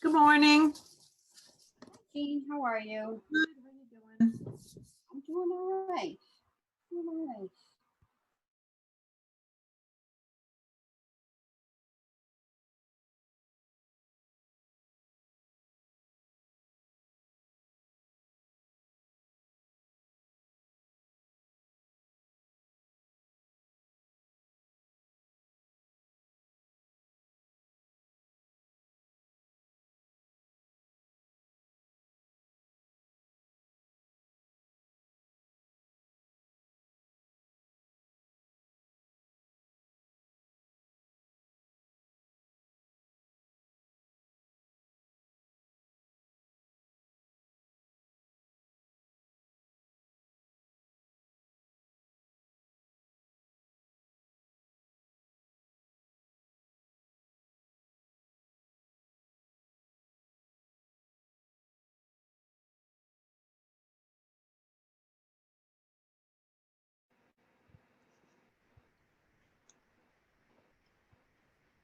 Good morning. Jean, how are you? Good. How you doing? I'm doing all right. Doing all right.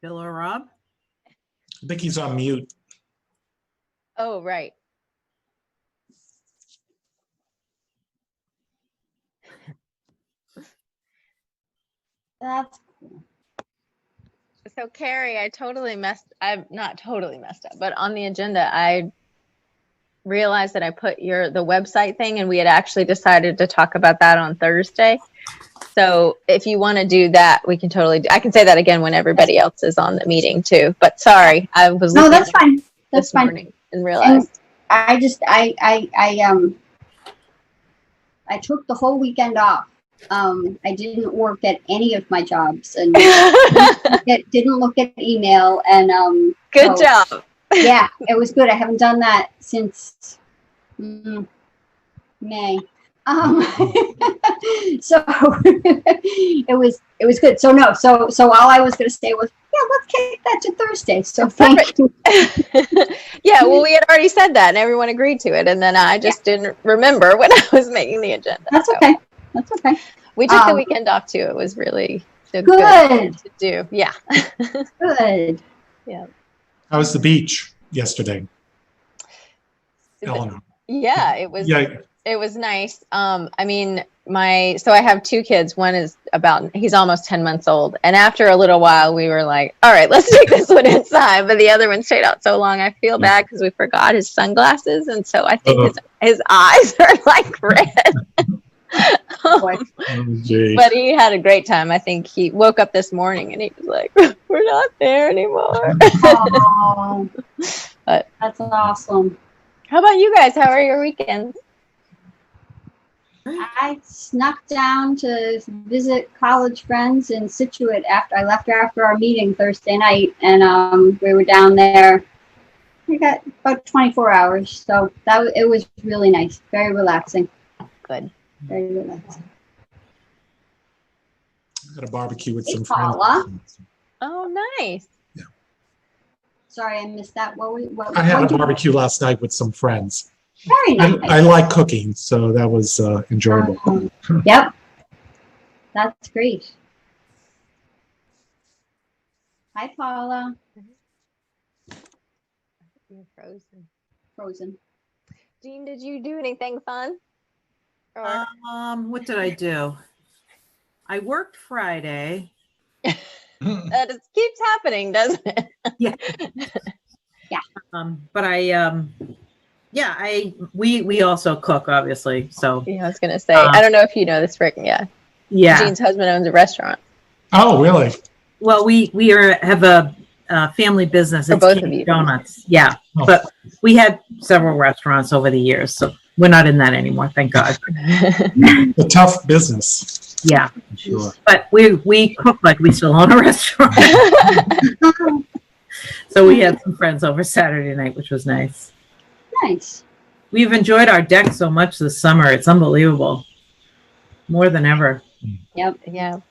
Bill or Rob? I think he's on mute. Oh, right. That's So Carrie, I'm not totally messed up, but on the agenda, I realized that I put the website thing and we had actually decided to talk about that on Thursday. So if you want to do that, we can totally I can say that again when everybody else is on the meeting too. But sorry, I was no, looking that's at fine. That's this fine. morning and realized. I took the whole weekend off. I didn't work at any of my jobs and didn't look at email and Good job. Yeah, it was good. I haven't done that since May. So it was good. So no, so all I was going to say was, yeah, let's kick that to Thursday. So thank you. Yeah, well, we had already said that and everyone agreed to it. And then I just didn't remember when I was making the agenda. That's okay. That's okay. We took the weekend off too. It was really good to do. Yeah. Good. Yeah. How was the beach yesterday, Eleanor? Yeah, it was. Yeah. It was nice. I mean, so I have two kids. One is he's almost 10 months old. And after a little while, we were like, all right, let's take this one inside. But the other one stayed out so long. I feel bad because we forgot his sunglasses. And so I think his eyes are like red. But he had a great time. I think he woke up this morning and he was like, we're not there anymore. Oh, But that's awesome. how about you guys? How are your weekends? I snuck down to visit college friends in Situate after our meeting Thursday night, and we were down there. We got about 24 hours, so it was really nice, very relaxing. Good. Very relaxing. I had a barbecue with some Paula. friends. Oh, nice. Yeah. Sorry, I missed that. I had a barbecue last night with some friends. Very nice. I like cooking, so that was enjoyable. Yep. That's great. Hi, Paula. You're frozen. Frozen. Jean, did you do anything fun? Or... What did I do? I worked Friday. That just keeps happening, doesn't it? Yeah. Yeah. But we also cook, obviously. So yeah, I was gonna say, I don't know if you know this, Rick. Yeah. Jean's husband owns a restaurant. Oh, really? Well, we have a family business. For both of you. Donuts. Yeah. Oh. But we had several restaurants over the years, so we're not in that anymore, thank God. A tough business. Yeah. Sure. But we cook like we still own a restaurant. So we had some friends over Saturday night, which was nice. Nice. We've enjoyed our deck so much this summer. It's unbelievable. More than ever. Yep. Yeah.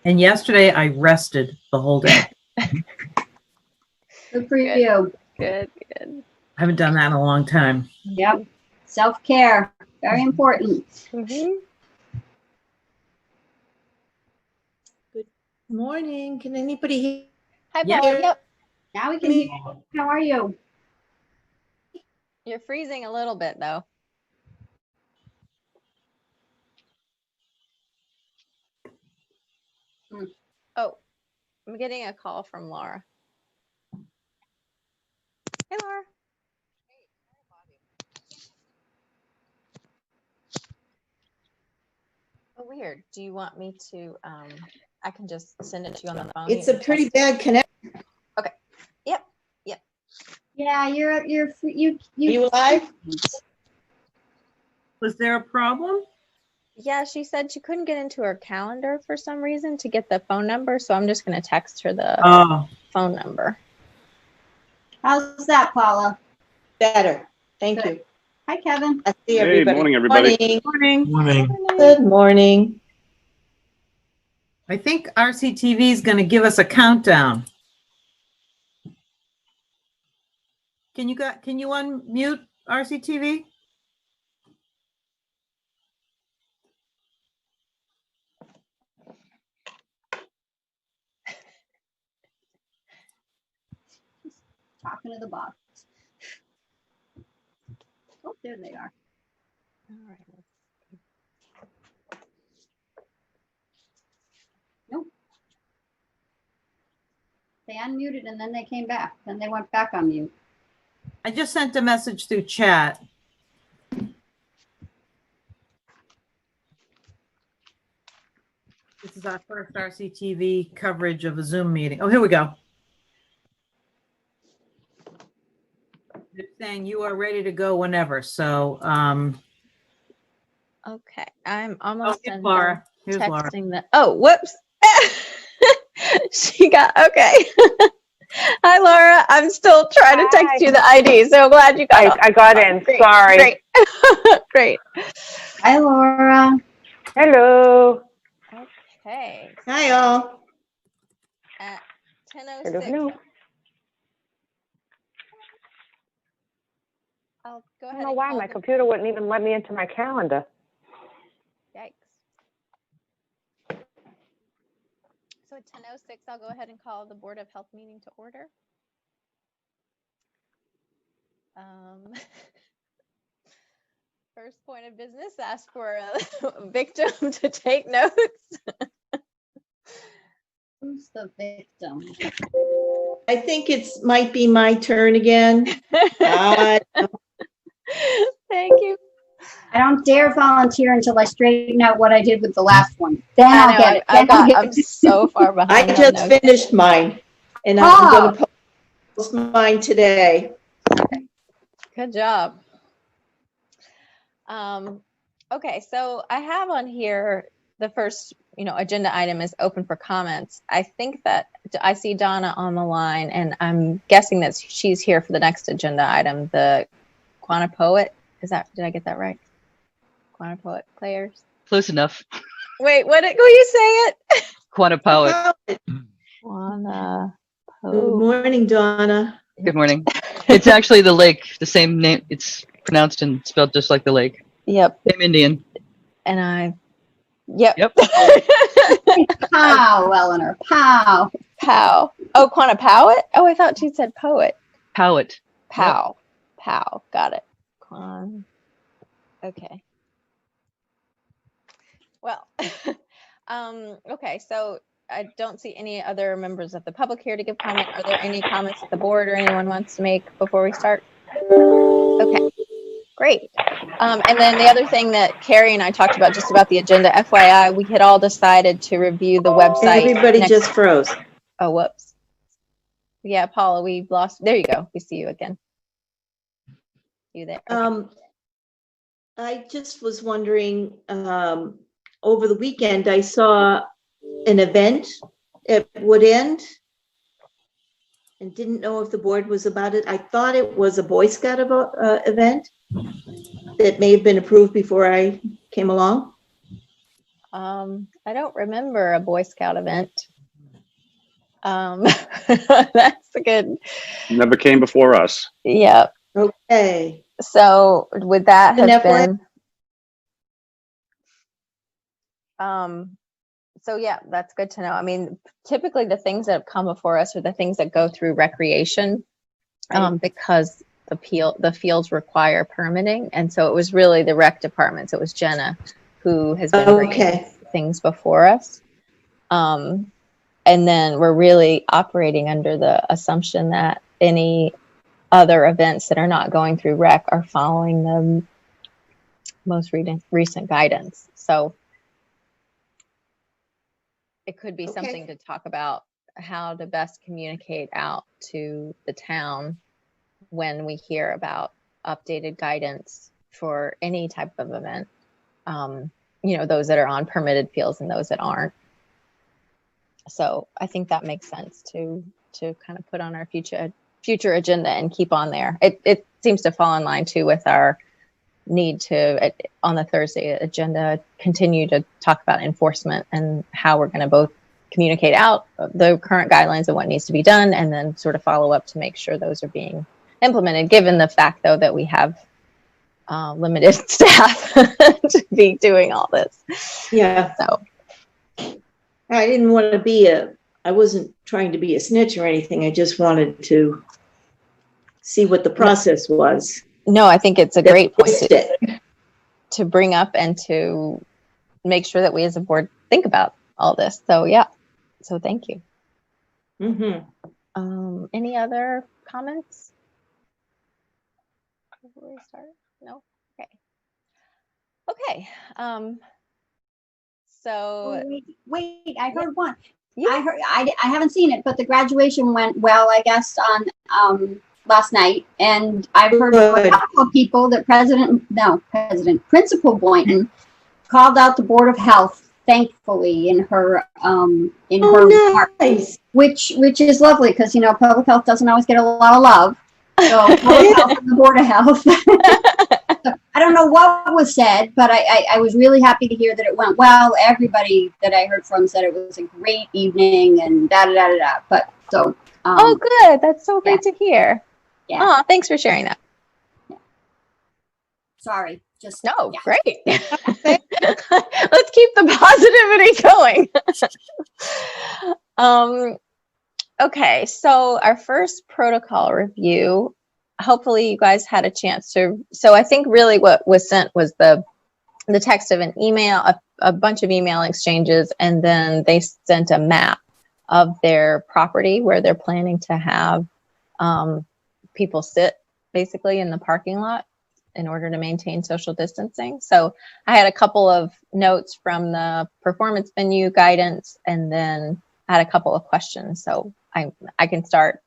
And yesterday I rested the whole day. Good for you. Good. I haven't done that in a long time. Yep. Self-care. Very important. Mm-hmm. Good morning. Can anybody hear? Hi, Yeah. Paula. Yep. Now we can hear you. How are you? You're freezing a little bit though. Hmm. Oh, I'm getting a call from Laura. Hey, Laura. Oh, weird. Do you want me to, I can just send it to you on the phone. It's You a can pretty text it. bad connection. Yep. Yeah, you. Are you live? Was there a problem? Yeah, she said she couldn't get into her calendar for some reason to get the phone number, so I'm just going to text her the Oh, phone number. How's that, Paula? Better. Thank Good. you. Hi, Kevin. I see Hey, everybody. morning, everybody. Morning. morning. Morning. Good morning. I think RCTV is going to give us a countdown. Can you unmute RCTV? Talking to the box. Oh, there they are. All right. They unmuted and then they came back. Then they went back on mute. I just sent a message through chat. This is our first RCTV coverage of a Zoom meeting. Oh, here we go. They're saying you are ready to go whenever. So, Okay, I'm oh, almost here's done Laura. Here's Laura. texting the. Oh, whoops. She got okay. Hi, Laura. I'm still trying to text you the ID, so glad you got. I got in. Great, Sorry. Great. Great. Hi, Laura. Hello. Okay. Hi, all. At Hello, 10:06, hello. I'll go I ahead don't know and why call my the. computer wouldn't even let me into my calendar. Yikes. So at 10:06, I'll go ahead and call the Board of Health meeting to order. First point of business, ask for a victim to take notes. Who's the victim? I think might be my turn again. Thank you. I don't dare volunteer until I straighten out what I did with the last one. Then I I'll know, get it. I'm so far behind. I on just notes. finished mine, and Oh. I'm going to post mine today. Good job. Okay, so I have on here the first, agenda item is open for comments. I think that I see Donna on the line, and I'm guessing that she's here for the next agenda item, the Quantipoet. Did I get that right? Quantipoet players. Close enough. Wait, will you say it? Quantipoet. Quantipoet. Good morning, Donna. Good morning. It's actually the lake, the same name. It's pronounced and spelled just like the lake. Yep. Same Indian. And yep. Pow, Eleanor. Pow. Pow. Oh, Quantipoet? Oh, I thought she said poet. Poet. Pow. Pow. Got it. Okay. Well, okay, so I don't see any other members of the public here to give comment. Are there any comments that the board or anyone wants to make before we start? Okay, great. And then the other thing that Carrie and I talked about, just about the agenda, FYI, we had all decided to review the website. Everybody just froze. Oh, whoops. Yeah, Paula, we lost. There you go. We see you again. You there? Okay. I just was wondering, over the weekend, I saw an event at Wood End and didn't know if the board was about it. I thought it was a Boy Scout event that may have been approved before I came along. I don't remember a Boy Scout event. That's a good. Never came before us. Yep. Okay. So would that have been? So yeah, that's good to know. I mean, typically the things that have come before us are the things that go through recreation, because the fields require permitting. And so it was really the rec department. So it was Jenna who has been bringing Okay. things before us. And then we're really operating under the assumption that any other events that are not going through rec are following the most recent guidance. So it could be Okay. something to talk about how to best communicate out to the town when we hear about updated guidance for any type of event. Those that are on permitted fields and those that aren't. So I think that makes sense to kind of put on our future agenda and keep on there. It seems to fall in line too with our need to, on the Thursday agenda, continue to talk about enforcement and how we're going to both communicate out the current guidelines and what needs to be done, and then sort of follow up to make sure those are being implemented, given the fact though that we have limited staff to be doing all this. Yeah. So I didn't want to I wasn't trying to be a snitch or anything. I just wanted to see what the process was. no, I think it's a great point Missed it. to bring up and to make sure that we as a board think about all this. So yeah, so thank you. Mm-hmm. Any other comments before we start? No? Okay. So Wait, I heard one. yeah. I haven't seen it, but the graduation went well, I guess, on last night. And I've heard from a Good. couple of people that Principal Boynton called out the Board of Health, thankfully, in her remarks, Nice. which is lovely because public health doesn't always get a lot of love. So public health and the Board of Health. I don't know what was said, but I was really happy to hear that it went well. Everybody that I heard from said it was a great evening and da-da-da-da-da. But so. Oh, good. That's so great to hear. Yeah. Oh, thanks for sharing that. Sorry. Just. No, yeah. great. Let's keep the positivity going. Okay, so our first protocol review, hopefully you guys had a chance to, so I think really what was sent was the text of an email, a bunch of email exchanges, and then they sent a map of their property where they're planning to have people sit basically in the parking lot in order to maintain social distancing. So I had a couple of notes from the performance venue guidance, and then I had a couple of questions. So I can start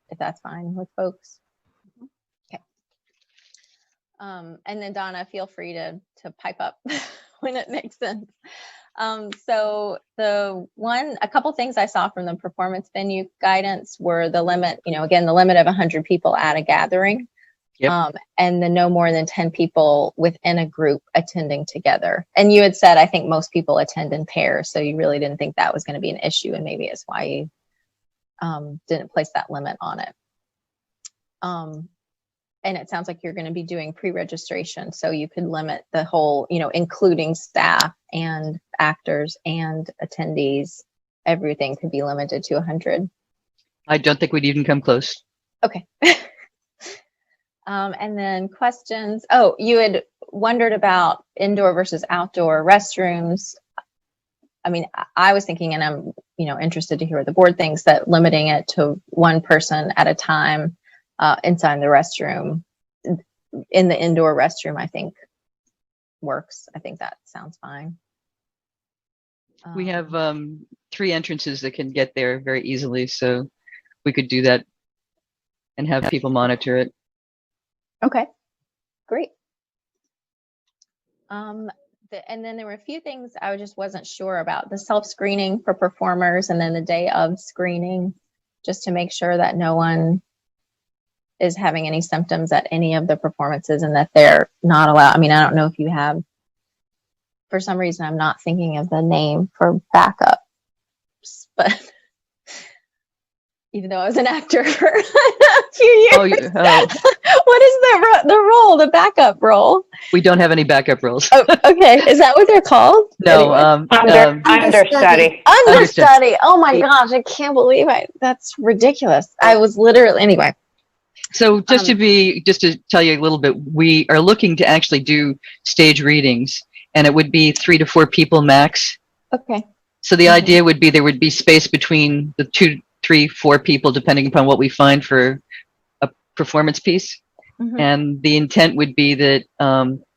if that's fine with folks. Okay. And then Donna, feel free to pipe up when it makes sense. So a couple things I saw from the performance venue guidance were the limit, again, the limit of 100 people at a gathering. Yep. And the no more than 10 people within a group attending together. And you had said, I think most people attend in pairs, so you really didn't think that was going to be an issue, and maybe it's why you didn't place that limit on it. And it sounds like you're going to be doing pre-registration, so you could limit the whole, including staff and actors and attendees, everything could be limited to 100. I don't think we'd even come close. Okay. And then questions. Oh, you had wondered about indoor versus outdoor restrooms. I mean, I was thinking, and I'm, interested to hear what the board thinks, that limiting it to one person at a time inside the restroom, in the indoor restroom, I think works. I think that sounds fine. We have 3 entrances that can get there very easily, so we could do that and have people monitor it. Okay, great. And then there were a few things I just wasn't sure about. The self-screening for performers, and then the day of screening, just to make sure that no one is having any symptoms at any of the performances and that they're not allowed. I mean, I don't know if you have, for some reason, I'm not thinking of the name for backups, but even though I was an actor for a few years. What is the role, the backup role? We don't have any backup roles. Oh, okay. Is that what they're called? No. Anyway. Understudy. Understudy. Oh my gosh, I can't believe that's ridiculous. I was literally, anyway. So just to tell you a little bit, we are looking to actually do stage readings, and it would be 3 to 4 people max. Okay. So the idea would be there would be space between the 2, 3, 4 people, depending upon what we find for a performance piece. And the intent would be that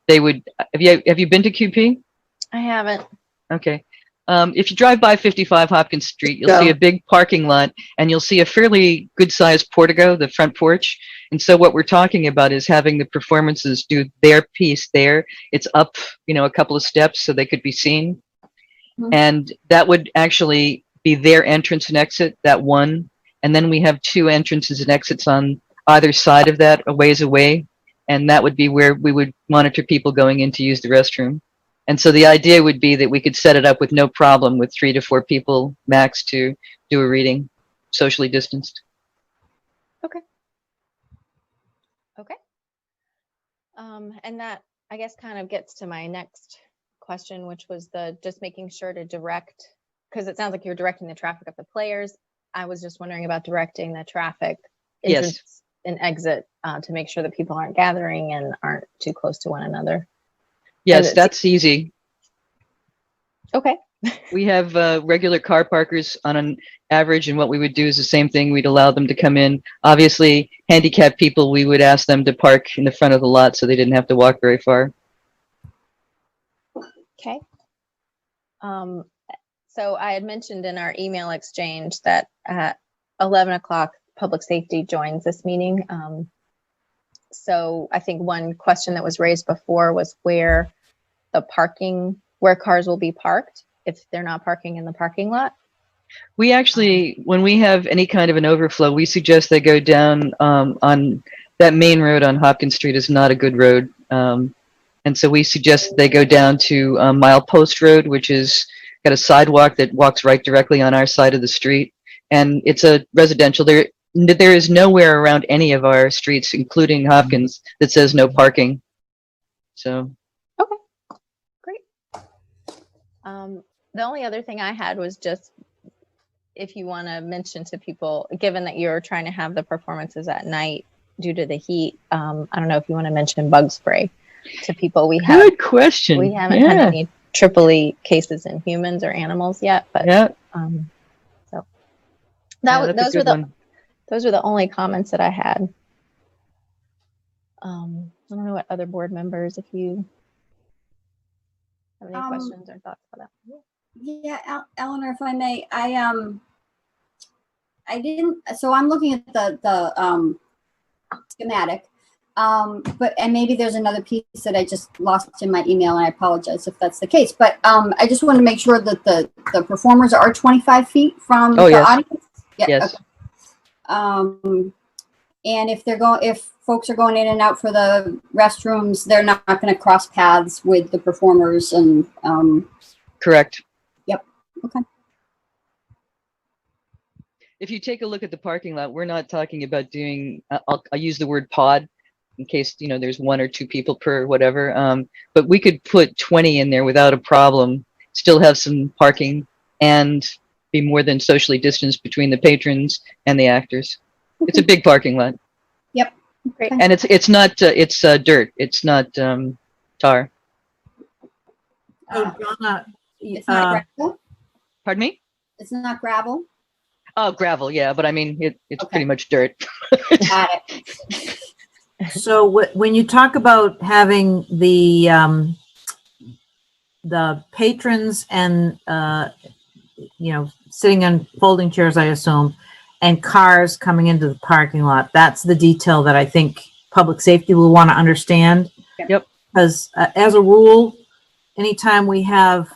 they would. Have you been to QP? I haven't. Okay. If you drive by 55 Hopkins Street, you'll see a big parking lot, and you'll see a fairly good-sized portico, the front porch. And so what we're talking about is having the performances do their piece there. It's up, a couple of steps so they could be seen. And that would actually be their entrance and exit, that one. And then we have 2 entrances and exits on either side of that, a ways away. And that would be where we would monitor people going in to use the restroom. And so the idea would be that we could set it up with no problem with 3 to 4 people max to do a reading, socially distanced. Okay. And that, I guess, kind of gets to my next question, which was just making sure to direct, because it sounds like you're directing the traffic of the players. I was just wondering about directing the traffic entrance and exit to make sure that people aren't gathering and aren't too close to one another. Yes, that's easy. Okay. We have regular car parkers on an average, and what we would do is the same thing. We'd allow them to come in. Obviously, handicapped people, we would ask them to park in the front of the lot so they didn't have to walk very far. Okay. So I had mentioned in our email exchange that at 11 o'clock, public safety joins this meeting. So I think one question that was raised before was where cars will be parked if they're not parking in the parking lot. We actually, when we have any kind of an overflow, we suggest they go down on that main road on Hopkins Street is not a good road. And so we suggest that they go down to Milepost Road, which is got a sidewalk that walks right directly on our side of the street. And it's a residential. There is nowhere around any of our streets, including Hopkins, that says no parking. So. Okay, great. The only other thing I had was just if you want to mention to people, given that you're trying to have the performances at night due to the heat, I don't know if you want to mention bug spray to people. Good question. We haven't had any Tripoli cases in humans or animals yet, but so those were the only comments that I had. I don't know what other board members, if you have any questions or thoughts about that. Yeah, Eleanor, if I may, I didn't. So I'm looking at the schematic, and maybe there's another piece that I just lost in my email, and I apologize if that's the case. But I just want to make sure that the performers are 25 feet from the audience. Yeah, yes. Okay. And if folks are going in and out for the restrooms, they're not going to cross paths with the performers and. Correct. Yep. Okay. If you take a look at the parking lot, we're not talking about doing, I'll use the word pod in case, there's 1 or 2 people per whatever. But we could put 20 in there without a problem, still have some parking and be more than socially distanced between the patrons and the actors. It's a big parking lot. Yep. Great. And it's not, it's dirt. It's not tar. So Donna, It's not gravel. Pardon me? It's not gravel. Oh, gravel, yeah, but I mean, it's pretty much dirt. Got it. so when you talk about having the patrons and sitting on folding chairs, I assume, and cars coming into the parking lot, that's the detail that I think public safety will want to understand. Yep. Because as a rule, anytime we have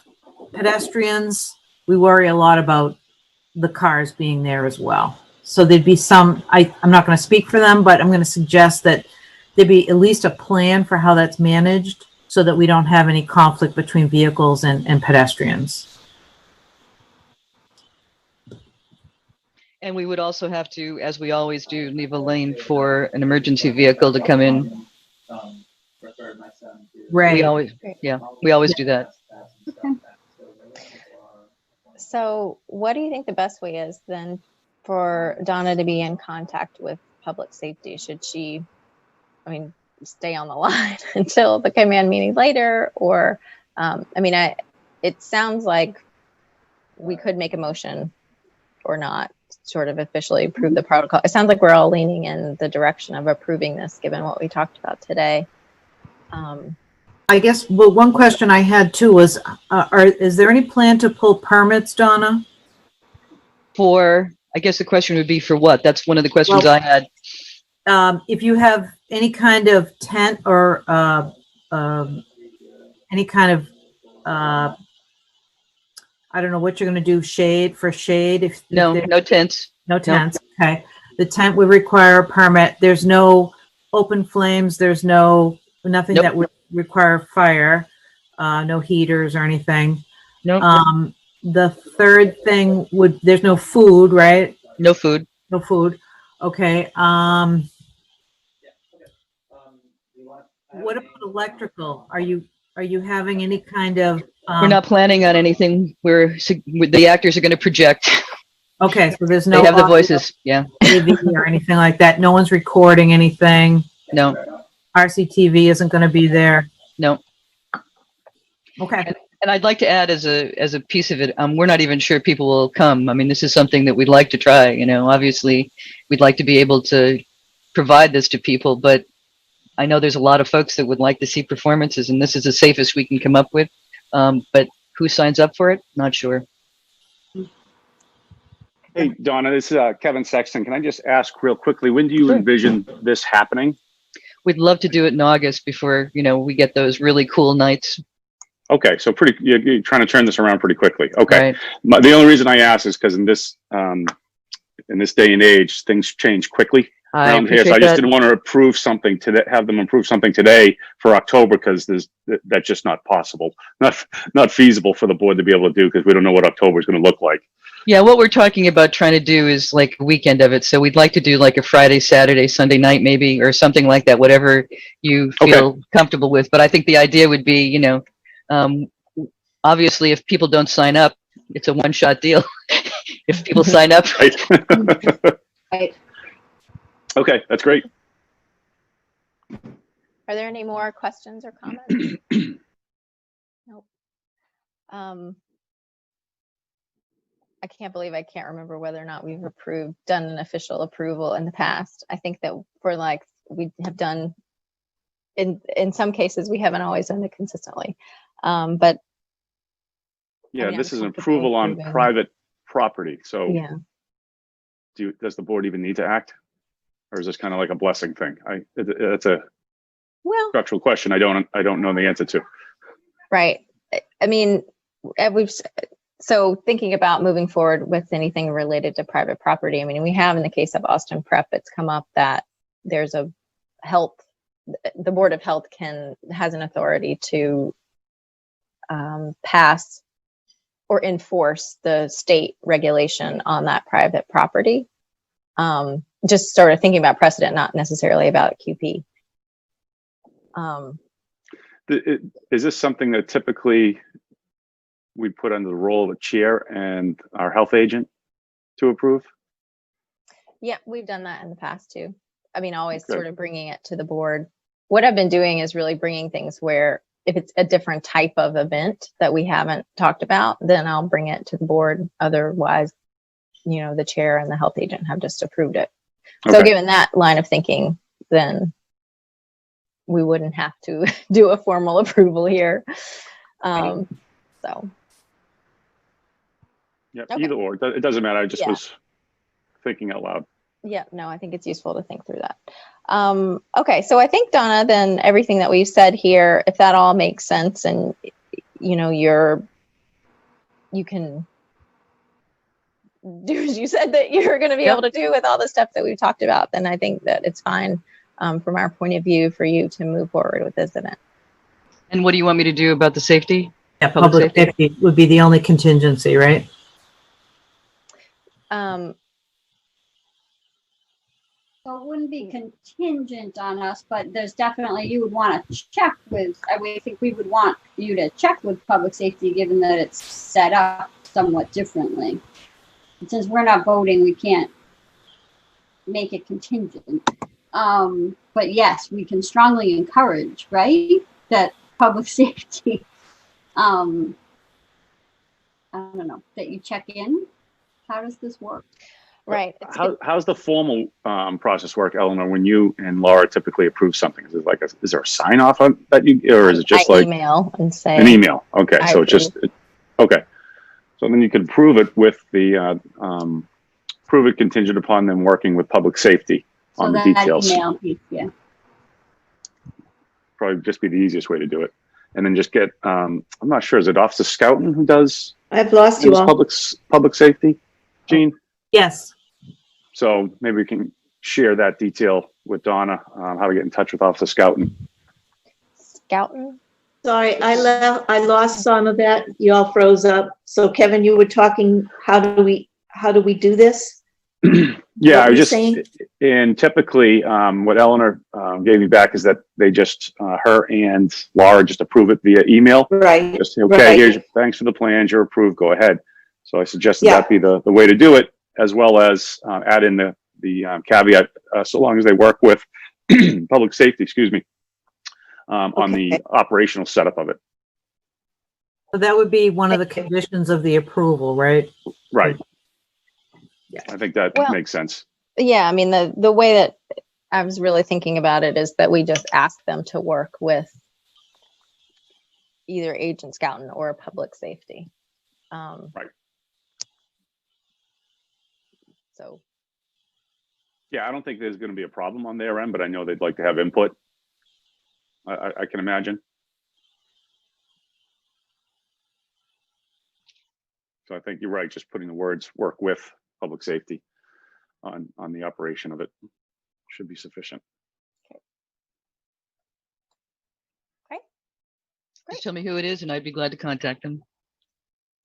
pedestrians, we worry a lot about the cars being there as well. So there'd be some, I'm not going to speak for them, but I'm going to suggest that there be at least a plan for how that's managed so that we don't have any conflict between vehicles and pedestrians. And we would also have to, as we always do, leave a lane for an emergency vehicle to come in. Right. We always do that. Okay. So what do you think the best way is then for Donna to be in contact with public safety? Should she, I mean, stay on the line until the command meeting later? Or, it sounds like we could make a motion or not, sort of officially approve the protocol. It sounds like we're all leaning in the direction of approving this, given what we talked about today. I guess, well, one question I had too was, is there any plan to pull permits, Donna? I guess the question would be for what? That's one of the questions Well, I had. If you have any kind of tent or any kind of, I don't know what you're going to do, shade. No tents. No tents. Okay. The tent would require a permit. There's no open flames. There's nothing Nope. that would require fire. No heaters or anything. No. The third thing there's no food, right? No food. No food. Okay. What about electrical? Are you having any kind of? We're not planning on anything. The actors are going to project. Okay, so there's no. They have the voices. Yeah. AV or anything like that. No one's recording anything. No. RCTV isn't going to be there. No. Okay. And I'd like to add as a piece of it, we're not even sure people will come. I mean, this is something that we'd like to try. Obviously, we'd like to be able to provide this to people, but I know there's a lot of folks that would like to see performances, and this is the safest we can come up with. But who signs up for it? Not sure. Hey, Donna, this is Kevin Sexton. Can I just ask real quickly, when do you envision this happening? We'd love to do it in August before, we get those really cool nights. Okay, so you're trying to turn this around pretty quickly. Okay. Right. The only reason I ask is because in this day and age, things change quickly around here. So I just didn't want to approve something have them approve something today for October, because that's just not possible, not feasible for the board to be able to do, because we don't know what October is going to look like. Yeah, what we're talking about trying to do is like a weekend of it. So we'd like to do like a Friday, Saturday, Sunday night maybe, or something like that, whatever you feel comfortable with. But I think the idea would be, obviously if people don't sign up, it's a one-shot deal. If people sign up. Right. Okay, that's great. Are there any more questions or comments? Nope. I can't believe I can't remember whether or not we've done an official approval in the past. I think that we have done, in some cases, we haven't always done it consistently. But yeah, this is an approval on private property. So yeah. Does the board even need to act? Or is this kind of like a blessing thing? It's a structural question I don't know the answer to. Right. I mean, so thinking about moving forward with anything related to private property, I mean, we have in the case of Austin Prep, it's come up that there's the Board of Health has an authority to pass or enforce the state regulation on that private property. Just sort of thinking about precedent, not necessarily about QP. Is this something that typically we put under the role of a chair and our health agent to approve? Yeah, we've done that in the past too. I mean, always sort of bringing it to the board. What I've been doing is really bringing things where if it's a different type of event that we haven't talked about, then I'll bring it to the board. Otherwise, the chair and the health agent have just approved it. Okay. So given that line of thinking, then we wouldn't have to do a formal approval here. So. Yeah, either or. It doesn't matter. I just was thinking out loud. Yeah, no, I think it's useful to think through that. Okay, so I think, Donna, then everything that we've said here, if that all makes sense and, you can do as you said that you're going to be able to do with all the stuff that we've talked about, then I think that it's fine from our point of view for you to move forward with this event. And what do you want me to do about the safety? Yeah, public safety would be the only contingency, right? So it wouldn't be contingent on us, but there's definitely, you would want to check with, I think we would want you to check with public safety, given that it's set up somewhat differently. And since we're not voting, we can't make it contingent. But yes, we can strongly encourage, right? That public safety, I don't know, that you check in. How does this work? Right. How's the formal process work, Eleanor, when you and Laura typically approve something? Is it like, is there a sign off on that you, or is it just I like email and say an email? Okay, I so it's just, okay. So then you can prove it with the, prove it contingent upon them working with public safety on the that details. email piece, yeah. Probably just be the easiest way to do it. And then just get, I'm not sure, is it Officer Scouten who does I've lost you all. public safety, Gene? Yes. So maybe we can share that detail with Donna, how to get in touch with Officer Scouten. Scouting. Sorry, I lost some of that. You all froze up. So Kevin, you were talking, how do we do this? Yeah, What I were was you just saying? and typically what Eleanor gave me back is that they just her and Laura just approve it via email. Right. Just say, okay, right. here's thanks for the plans, you're approved, go ahead. So I suggested Yeah. that be the way to do it, as well as add in the caveat, so long as they work with public safety, excuse me, on the Okay. operational setup of it. So that would be one of the conditions of the approval, right? Right. Yeah. I think that Well, makes sense. Yeah, I mean, the way that I was really thinking about it is that we just ask them to work with either Agent Scouting or public safety. Right. So, Yeah, I don't think there's going to be a problem on their end, but I know they'd like to have input. I can imagine. So I think you're right. Just putting the words "work with public safety" on the operation of it should be sufficient. Just tell me who it is and I'd be glad to contact them.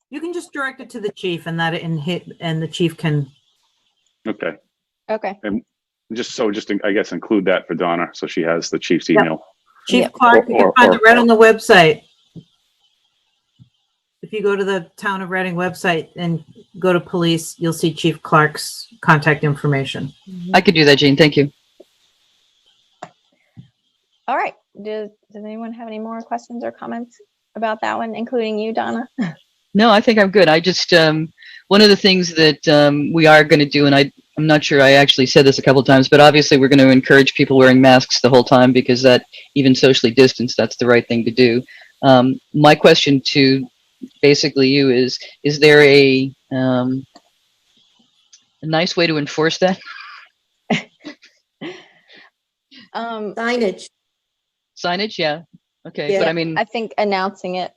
You can just direct it to the chief and the chief can, Okay. okay. Just I guess include that for Donna, so she has the chief's Yep. email. Chief Yep. Clark, you can Or- find or- it right on the website. If you go to the Town of Reading website and go to police, you'll see Chief Clark's contact information. I could do that, Jean. Thank you. All right. Does anyone have any more questions or comments about that one, including you, Donna? No, I think I'm good. I just, one of the things that we are going to do, and I'm not sure I actually said this a couple of times, but obviously we're going to encourage people wearing masks the whole time because that, even socially distanced, that's the right thing to do. My question to basically you is there a nice way to enforce that? Signage. Signage? Yeah. Okay. Yeah. But I mean, I think announcing it.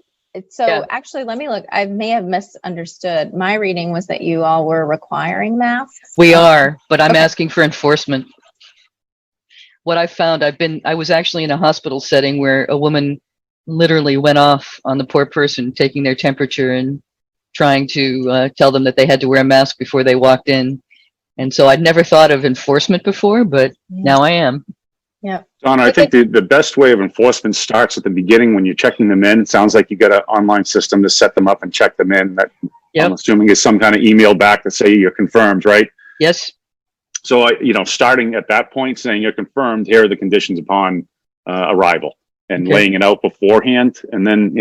So Yeah. actually, let me look. I may have misunderstood. My reading was that you all were requiring masks. we are, but I'm Okay. asking for enforcement. What I found, I was actually in a hospital setting where a woman literally went off on the poor person, taking their temperature and trying to tell them that they had to wear a mask before they walked in. And so I'd never thought of enforcement before, but now I am. Yeah. Donna, I think the best way of enforcement starts at the beginning when you're checking them in. Sounds like you got an online system to set them up and check them in. That Yep. I'm assuming is some kind of email back to say you're confirmed, right? Yes. So, starting at that point, saying you're confirmed, here are the conditions upon arrival, and Okay. laying it out beforehand. And then,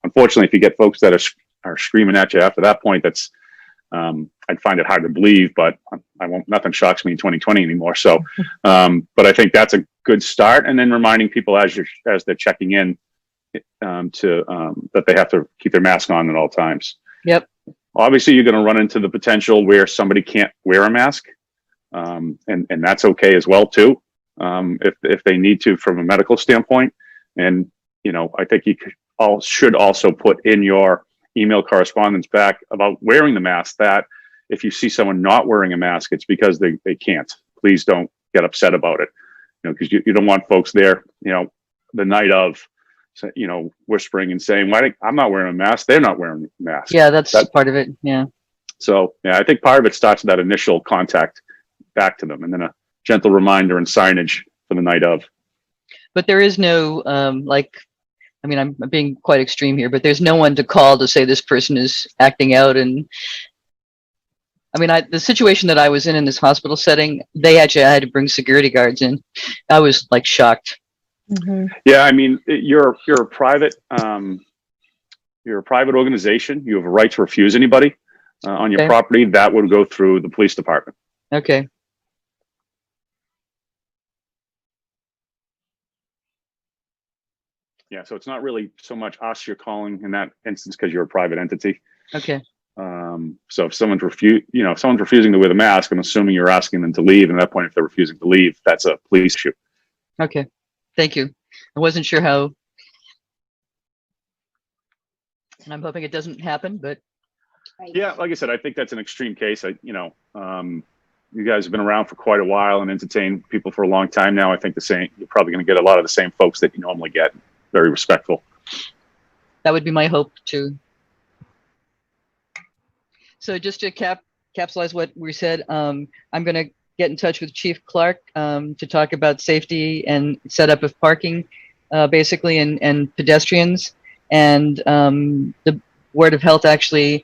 unfortunately, if you get folks that are screaming at you after that point, that's I'd find it hard to believe, but I won't. Nothing shocks me in 2020 anymore. So, but I think that's a good start. And then reminding people as they're checking in that they have to keep their mask on at all times. Yep. Obviously, you're going to run into the potential where somebody can't wear a mask. And that's okay as well too, if they need to from a medical standpoint. And I think you should also put in your email correspondence back about wearing the mask that if you see someone not wearing a mask, it's because they can't. Please don't get upset about it, because you don't want folks there, the night of, whispering and saying, "Why? I'm not wearing a mask. They're not wearing a mask." Yeah, that's part of it. Yeah. So yeah, I think part of it starts with that initial contact back to them, and then a gentle reminder and signage for the night of. But there is no, I'm being quite extreme here, but there's no one to call to say this person is acting out. And I mean, the situation that I was in this hospital setting, they actually had to bring security guards in. I was like shocked. Yeah, I mean, you're a private organization. You have a right to refuse anybody on your Okay. property. That would go through the police department. Okay. Yeah, so it's not really so much us you're calling in that instance because you're a private entity. Okay. So if someone's refusing to wear the mask, I'm assuming you're asking them to leave. And at that point, if they're refusing to leave, that's a police issue. Okay. Thank you. I wasn't sure how. And I'm hoping it doesn't happen, but. Yeah, like I said, I think that's an extreme case. You guys have been around for quite a while and entertained people for a long time now. I think you're probably going to get a lot of the same folks that you normally get. Very respectful. That would be my hope too. So just to capsulize what we said, I'm going to get in touch with Chief Clark to talk about safety and setup of parking, basically, and pedestrians. And the Board of Health actually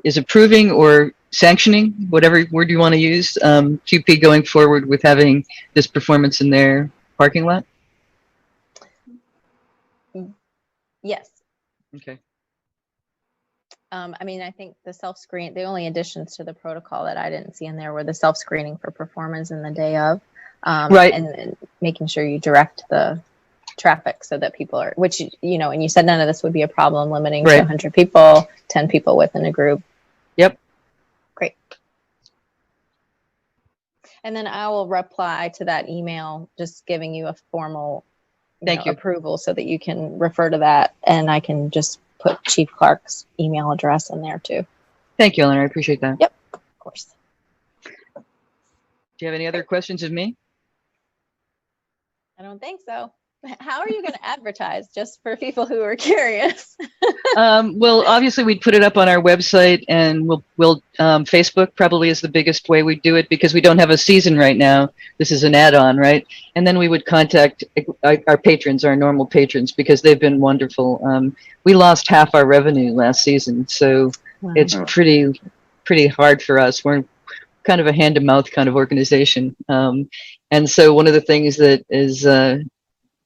is approving or sanctioning, whatever word you want to use, QP going forward with having this performance in their parking lot. Yes. Okay. I mean, I think the only additions to the protocol that I didn't see in there were the self-screening for performers in the day of, right, and making sure you direct the traffic so that people are, which, and you said none of this would be a problem, limiting to 100 people, 10 people within a group. Yep. Great. And then I will reply to that email, just giving you a formal approval so that you can refer to that, and I can just put Chief Clark's email address in there too. Thank you, Eleanor. I appreciate that. Yep, of course. Do you have any other questions of me? I don't think so. How are you going to advertise, just for people who are curious? Well, obviously we'd put it up on our website, and we'll Facebook probably is the biggest way we do it, because we don't have a season right now. This is an add-on, right? And then we would contact our patrons, our normal patrons, because they've been wonderful. We lost half our revenue last season, so it's pretty hard for us. We're kind of a hand-to-mouth kind of organization. And so one of the things that is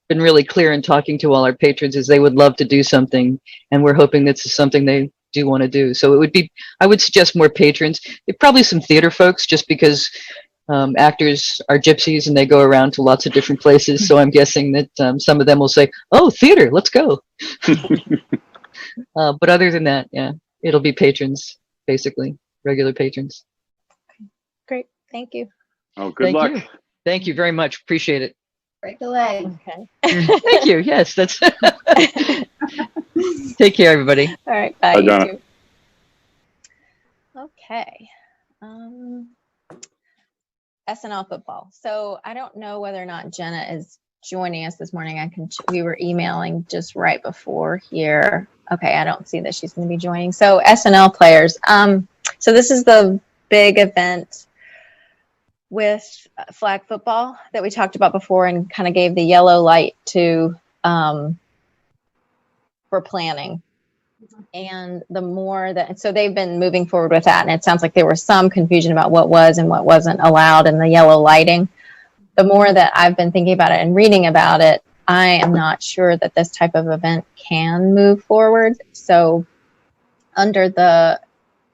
been really clear in talking to all our patrons is they would love to do something, and we're hoping this is something they do want to do. So it would be, I would suggest more patrons, probably some theater folks, just because actors are gypsies and they go around to lots of different places. So I'm guessing that some of them will say, oh, theater, let's go. But other than that, yeah, it'll be patrons, basically, regular patrons. Great, thank you. Oh, good luck. Thank you very much. Appreciate it. Break a leg. Okay. Thank you. Yes, that's. Take care, everybody. All right. Bye. Bye, Donna. Okay. SNL football. So I don't know whether or not Jenna is joining us this morning. We were emailing just right before here. Okay, I don't see that she's going to be joining. So SNL players. So this is the big event with flag football that we talked about before, and kind of gave the yellow light to for planning. And the more that, so they've been moving forward with that, and it sounds like there was some confusion about what was and what wasn't allowed in the yellow lighting. The more that I've been thinking about it and reading about it, I am not sure that this type of event can move forward. So under the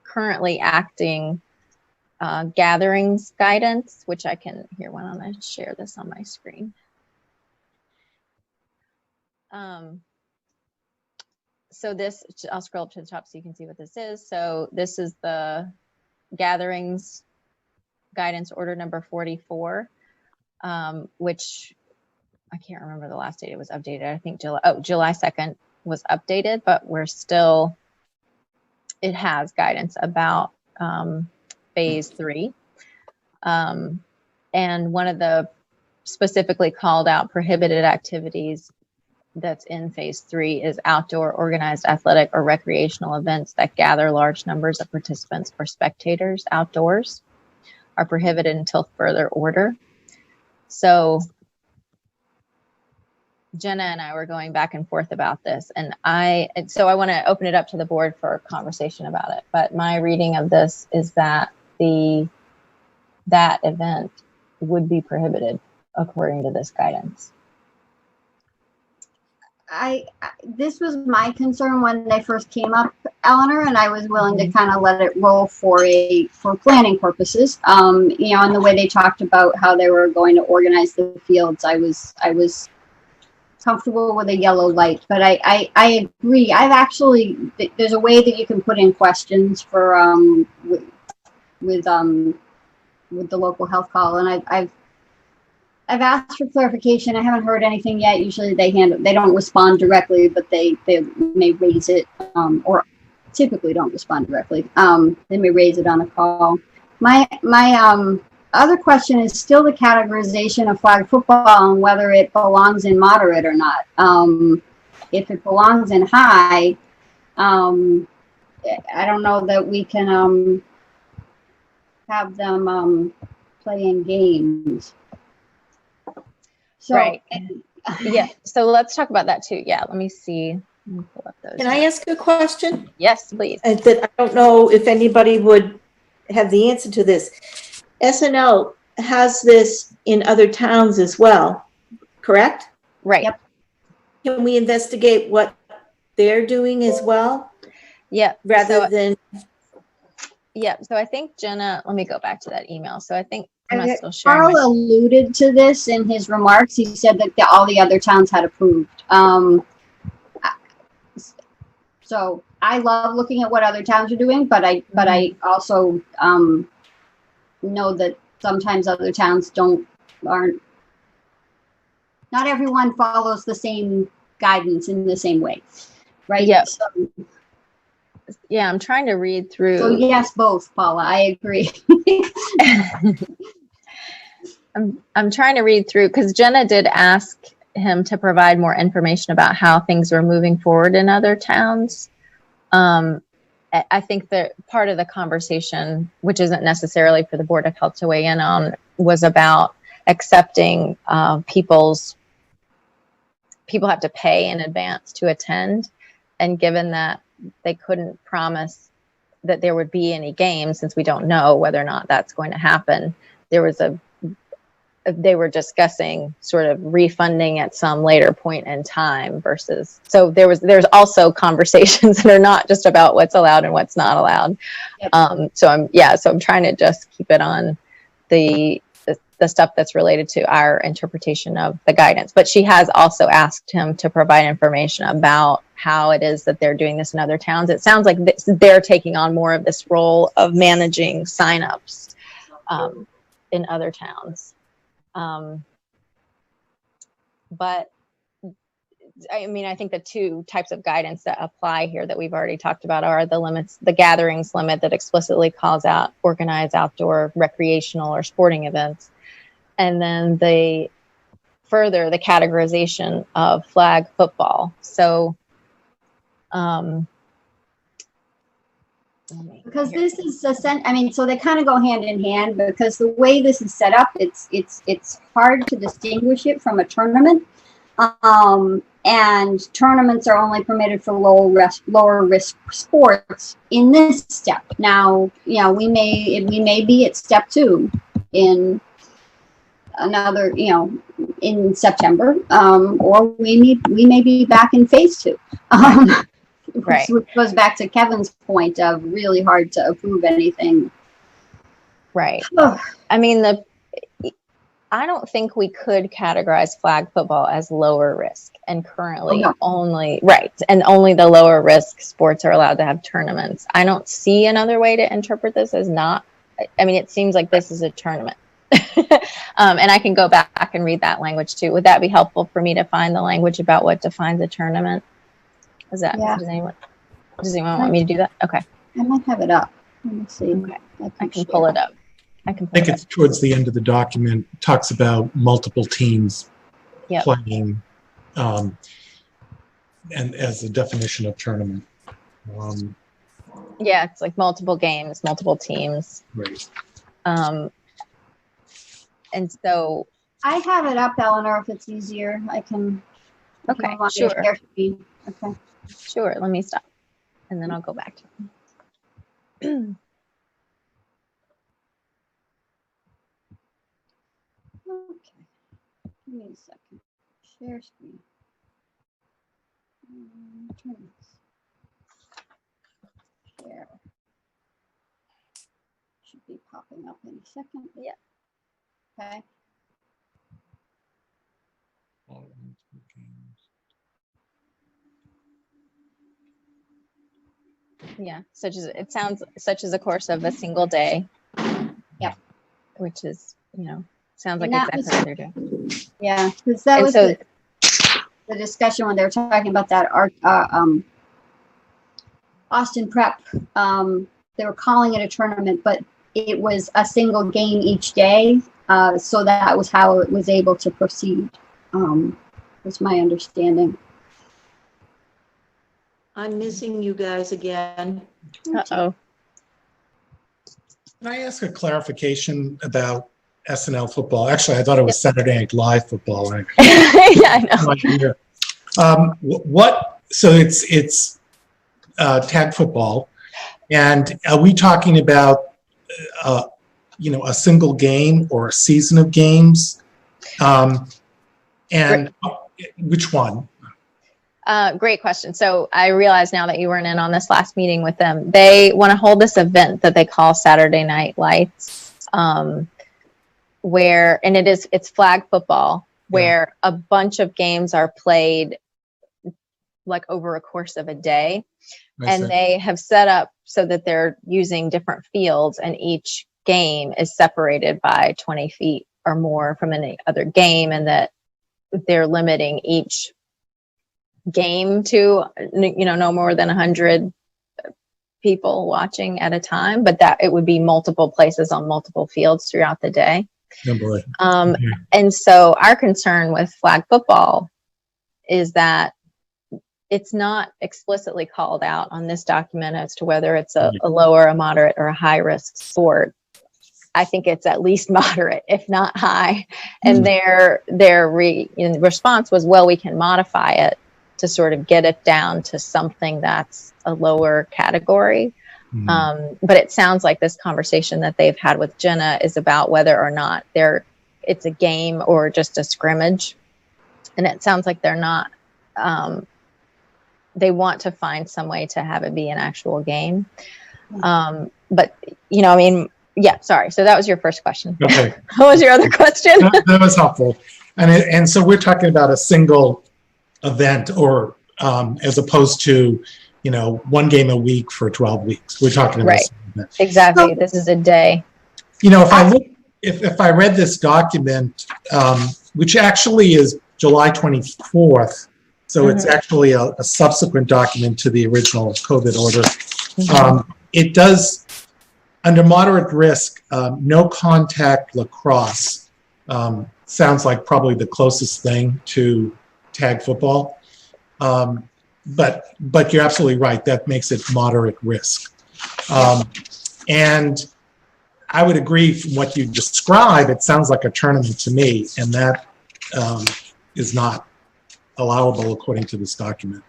currently acting gatherings guidance, which I can, here, why don't I share this on my screen? So this, I'll scroll up to the top so you can see what this is. So this is the gatherings guidance order number 44, which I can't remember the last date it was updated. I think July 2nd was updated, but we're still, it has guidance about phase 3. And one of the specifically called out prohibited activities that's in phase 3 is outdoor organized athletic or recreational events that gather large numbers of participants or spectators outdoors are prohibited until further order. So Jenna and I were going back and forth about this, and so I want to open it up to the board for a conversation about it. But my reading of this is that that event would be prohibited according to this guidance. This was my concern when they first came up, Eleanor, and I was willing to kind of let it roll for planning purposes. You know, and the way they talked about how they were going to organize the fields, I was comfortable with a yellow light, but I agree. There's a way that you can put in questions for with the local health call, and I've asked for clarification. I haven't heard anything yet. Usually they don't respond directly, but they may raise it, or typically don't respond directly. They may raise it on a call. My other question is still the categorization of flag football and whether it belongs in moderate or not. If it belongs in high, I don't know that we can have them play in games. So, right. Yeah. So let's talk about that too. Yeah. Let me see. Let me pull up those. Can I ask a question? Yes, please. That I don't know if anybody would have the answer to this. SNL has this in other towns as well, correct? Right. Yep. Can we investigate what they're doing as well? Yeah. Rather than. Yeah. So I think Jenna, let me go back to that email. So I think I'm still sharing. Carl alluded to this in his remarks. He said that all the other towns had approved. So I love looking at what other towns are doing, but I also know that sometimes other towns aren't. Not everyone follows the same guidance in the same way, right? Yeah. So, yeah, I'm trying to read through. So yes, both, Paula. I agree. I'm trying to read through because Jenna did ask him to provide more information about how things were moving forward in other towns. I think that part of the conversation, which isn't necessarily for the Board of Health to weigh in on, was about accepting people have to pay in advance to attend. And given that they couldn't promise that there would be any games, since we don't know whether or not that's going to happen, they were discussing sort of refunding at some later point in time versus, so there's also conversations that are not just about what's allowed and what's not allowed. Yep. So I'm trying to just keep it on the stuff that's related to our interpretation of the guidance. But she has also asked him to provide information about how it is that they're doing this in other towns. It sounds like they're taking on more of this role of managing signups in other towns. But I mean, I think the two types of guidance that apply here that we've already talked about are the limits, the gatherings limit that explicitly calls out organized outdoor recreational or sporting events. And then the categorization of flag football. So, because this is so they kind of go hand in hand, because the way this is set up, it's hard to distinguish it from a tournament. And tournaments are only permitted for lower risk sports in this step. Now, you know, we may be at step 2 in another, you know, in September, or we may be back in phase 2. Right. Which goes back to Kevin's point of really hard to approve anything. Right. I mean, I don't think we could categorize flag football as lower risk, and currently only the lower risk sports are allowed to have tournaments. I don't see another way to interpret this as not. I mean, it seems like this is a tournament. And I can go back and read that language too. Would that be helpful for me to find the language about what defines a tournament? Does anyone want me to do that? Okay. I might have it up. Let me see. Okay. I can pull it up. I think it's towards the end of the document. It talks about multiple teams playing, and as a definition of tournament. Yeah, it's like multiple games, multiple teams. Right. And so I have it up, Eleanor, if it's easier. I can. Okay, sure. Okay. Sure, let me stop. And then I'll go back to it. Okay. Give me a second. Share screen. Turn this. Share. Should be popping up any second. Yeah. Okay. Yeah, such as a course of a single day. Yep. Which is, sounds like And that exactly was- what they're doing. Yeah, because that And was so- the discussion when they were talking about that Austin Prep. They were calling it a tournament, but it was a single game each day. So that was how it was able to proceed. Was my understanding. I'm missing you guys again. Uh-oh. Can I ask a clarification about SNL football? Actually, I thought it was Saturday Night Live football. Yeah, I know. So it's tag football, and are we talking about a single game or a season of games? And which one? Great question. So I realize now that you weren't in on this last meeting with them. They want to hold this event that they call Saturday Night Lights, where, and it's flag football, where a bunch of games are played like over a course of a day. And they have set up so that they're using different fields, and each game is separated by 20 feet or more from any other game, and that they're limiting each game to no more than 100 people watching at a time, but that it would be multiple places on multiple fields throughout the day. Oh boy. And so our concern with flag football is that it's not explicitly called out on this document as to whether it's a lower, a moderate, or a high risk sport. I think it's at least moderate, if not high. And their response was, well, we can modify it to sort of get it down to something that's a lower category. But it sounds like this conversation that they've had with Jenna is about whether or not it's a game or just a scrimmage. And it sounds like they're not, they want to find some way to have it be an actual game. But, yeah, sorry. So that was your first question. Okay. What was your other question? That was helpful. And so we're talking about a single event, or as opposed to, one game a week for 12 weeks. We're talking about Right. Exactly. This is a day. If I read this document, which actually is July 24th, so it's actually a subsequent document to the original COVID order. It does, under moderate risk, no contact lacrosse sounds like probably the closest thing to tag football. But you're absolutely right. That makes it moderate risk. And I would agree from what you describe, it sounds like a tournament to me, and that is not allowable according to this document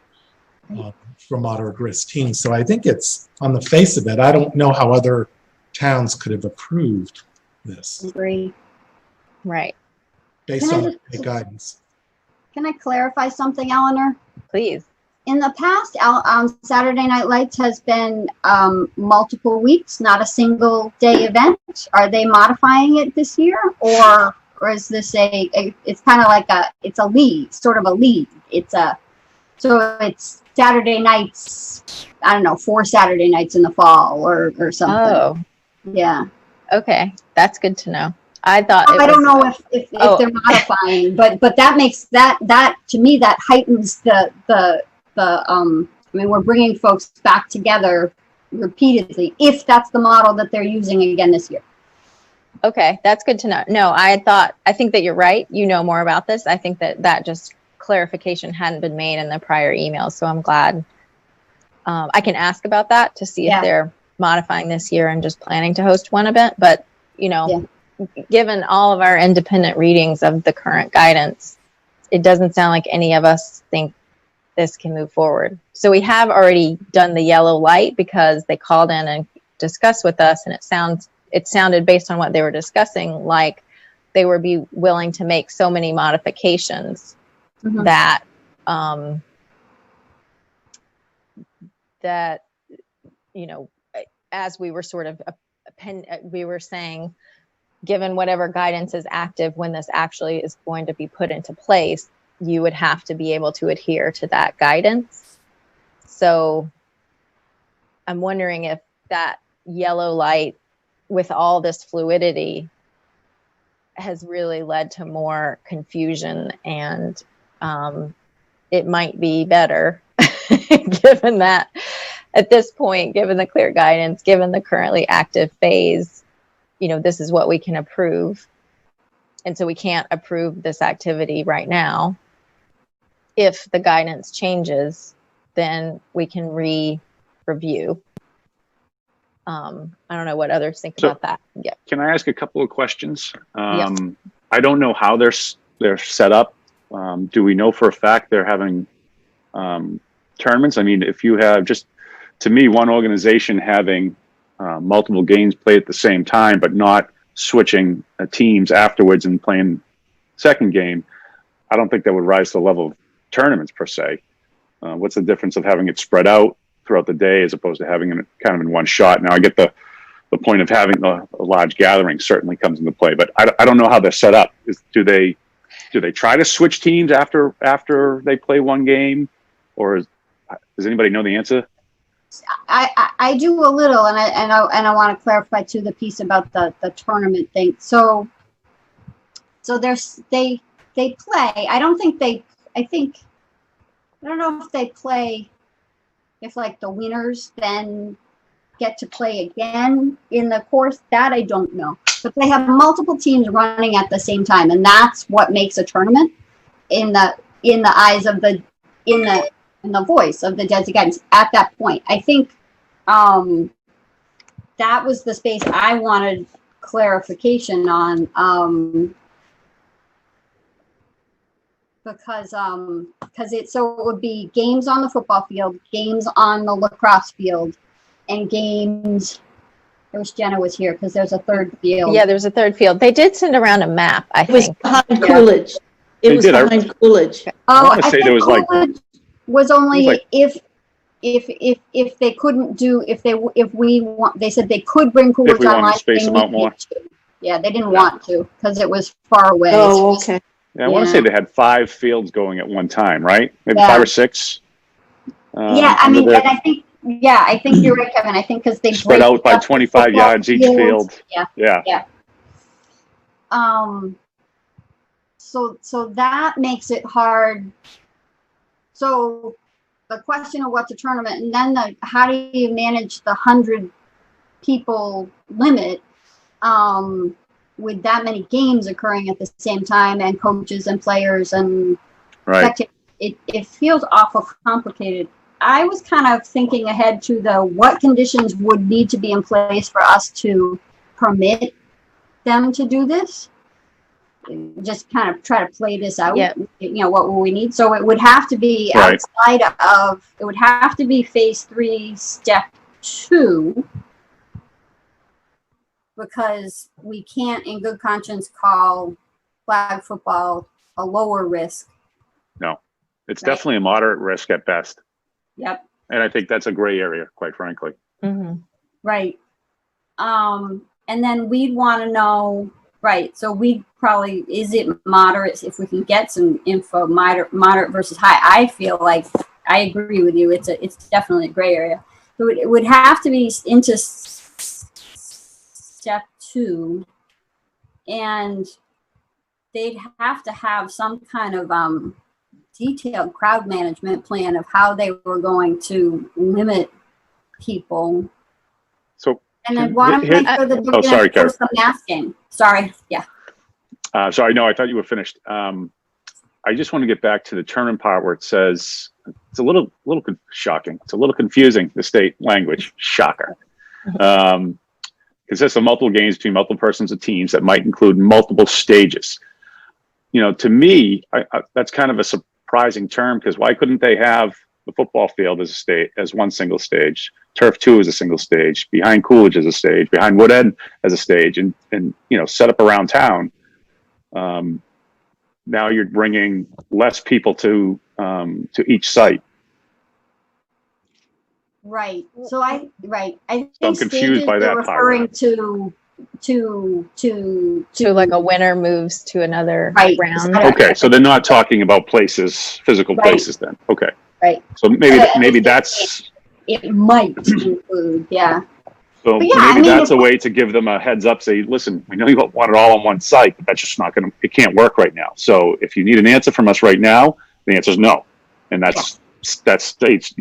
for moderate risk teams. So I think it's, on the face of it, I don't know how other towns could have approved this. Agree. Right. Based on the guidance. Can I clarify something, Eleanor? Please. In the past, Saturday Night Lights has been multiple weeks, not a single day event. Are they modifying it this year, or is this it's kind of like it's a league, sort of a league. So it's Saturday nights, I don't know, 4 Saturday nights in the fall or something. Oh, yeah. Okay. That's good to know. I thought I don't know if they're modifying, but that makes that to me, that heightens we're bringing folks back together repeatedly, if that's the model that they're using again this year. Okay, that's good to know. No, I think that you're right. You know more about this. I think that just clarification hadn't been made in the prior emails, so I'm glad. I can ask about that to see if they're modifying this year and just planning to host one event. But, given all of our independent readings of the current guidance, it doesn't sound like any of us think this can move forward. So we have already done the yellow light because they called in and discussed with us, and it sounded, based on what they were discussing, like they would be willing to make so many modifications Mhm. that that as we were sort of we were saying, given whatever guidance is active when this actually is going to be put into place, you would have to be able to adhere to that guidance. So I'm wondering if that yellow light with all this fluidity has really led to more confusion, and it might be better given that at this point, given the clear guidance, given the currently active phase, this is what we can approve. And so we can't approve this activity right now. If the guidance changes, then we can re-review. I don't know what others think about that. Yeah. Can I ask a couple of questions? Yes. I don't know how they're set up. Do we know for a fact they're having tournaments? I mean, if you have just, to me, one organization having multiple games played at the same time, but not switching teams afterwards and playing second game, I don't think that would rise to the level of tournaments per se. What's the difference of having it spread out throughout the day as opposed to having it kind of in one shot? Now, I get the point of having a large gathering certainly comes into play, but I don't know how they're set up. Do they try to switch teams after they play one game, or does anybody know the answer? I do a little, and I want to clarify too the piece about the tournament thing. So they play. I don't know if they play, if like the winners then get to play again in the course. That I don't know, but they have multiple teams running at the same time, and that's what makes a tournament in the eyes of the voice of the designated at that point. I think that was the space I wanted clarification on, because it would be games on the football field, games on the lacrosse field, and games. I wish Jenna was here because there's a third field. Yeah, there's a third field. They did send around a map, I It was think. behind Coolidge. It was behind Coolidge. Oh, wanna I say think there was like- Coolidge was only like- if they couldn't do, they said they could bring Coolidge If we wanted to online. space they them out needed more. to. Yeah, they didn't want to because it was far away. Oh, okay. Yeah, I want to say they had 5 fields going at one time, right? Maybe Yeah. 5 or 6. Yeah, I under mean, there. and I think you're right, Kevin. I think because they Spread break out by up the 25 football yards each fields. field. Yeah. Yeah. So that makes it hard. So the question of what's a tournament, and then how do you manage the 100 people limit with that many games occurring at the same time, and coaches and players and Right. spectators? It feels awful complicated. I was kind of thinking ahead to what conditions would need to be in place for us to permit them to do this. Just kind of try to play this out. Yeah. What will we need? So it would have to be Right. outside of, it would have to be phase 3, step 2, because we can't in good conscience call flag football a lower risk. No, it's Right. definitely a moderate risk at best. Yep. And I think that's a gray area, quite frankly. Mhm. Right. And then we'd want to know, right, so we'd probably, is it moderate, if we can get some info, moderate versus high. I feel like, I agree with you, it's definitely a gray area. So it would have to be into step 2, and they'd have to have some kind of detailed crowd management plan of how they were going to limit people. So, And I want to make sure that they're going sorry, to Karen. post the masking. Sorry. Yeah. sorry, no, I thought you were finished. I just want to get back to the tournament part where it says, it's a little shocking. It's a little confusing, the state language. Shocker. Consists of multiple games between multiple persons or teams that might include multiple stages. To me, that's kind of a surprising term, because why couldn't they have the football field as one single stage, turf 2 as a single stage, behind Coolidge as a stage, behind Wood End as a stage, and set up around town now you're bringing less people to each site. Right. So I think I'm confused stages by they're that part. referring to like a winner moves to another Right. round. Okay, so they're not talking about places, physical Right. places then. Okay. Right. So maybe I think that's it might include, yeah. so But yeah, maybe I mean, that's if- a way to give them a heads up. Say, listen, we know you want it all on one site, but that's just not going to. It can't work right now. So if you need an answer from us right now, the answer is no, and that's stage.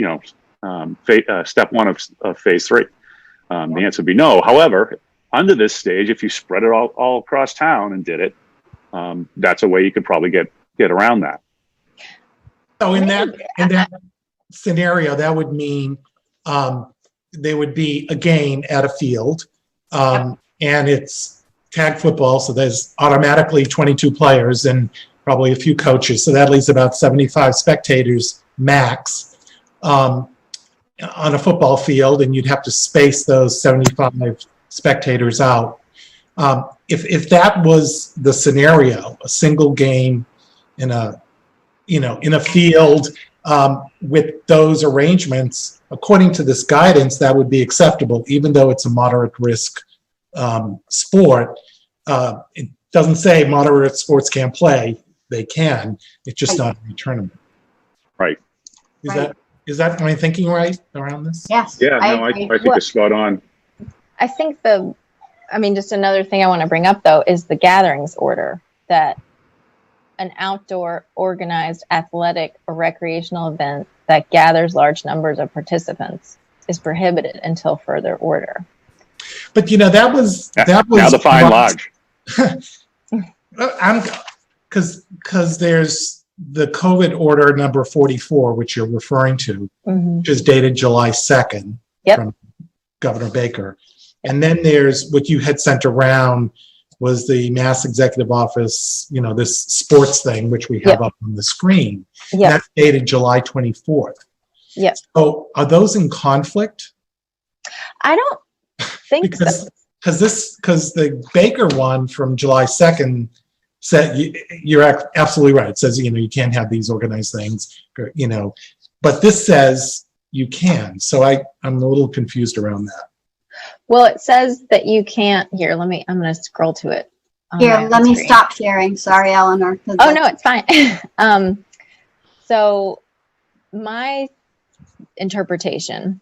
Step one of phase 3. The answer would be no. However, under this stage, if you spread it all across town and did it, that's a way you could probably get around that. So in that scenario, that would mean there would be a game at a field, and it's tag football, so there's automatically 22 players and probably a few coaches, so that leaves about 75 spectators max on a football field, and you'd have to space those 75 spectators out. If that was the scenario, a single game in a field with those arrangements, according to this guidance, that would be acceptable, even though it's a moderate risk sport. It doesn't say moderate sports can't play. They can. It's just not a tournament. Right. Is that my thinking right around this? Yes. Yeah. No, I think it's spot on. I think just another thing I want to bring up though is the gatherings order, that an outdoor organized athletic or recreational event that gathers large numbers of participants is prohibited until further order. But that was Now define large. Because there's the COVID order number 44, which you're referring to, which is dated July 2nd from Governor Baker. And then there's what you had sent around was the Mass Executive Office, this sports thing, which we have up on the screen. Yeah. That's dated July 24th. Yeah. So are those in conflict? I don't think so. Because the Baker one from July 2nd said, you're absolutely right. It says, you can't have these organized things, but this says you can. So I'm a little confused around that. Well, it says that you can't. Here, I'm going to scroll to it. Here, let me stop sharing. Sorry, Eleanor. Oh, no, it's fine. So my interpretation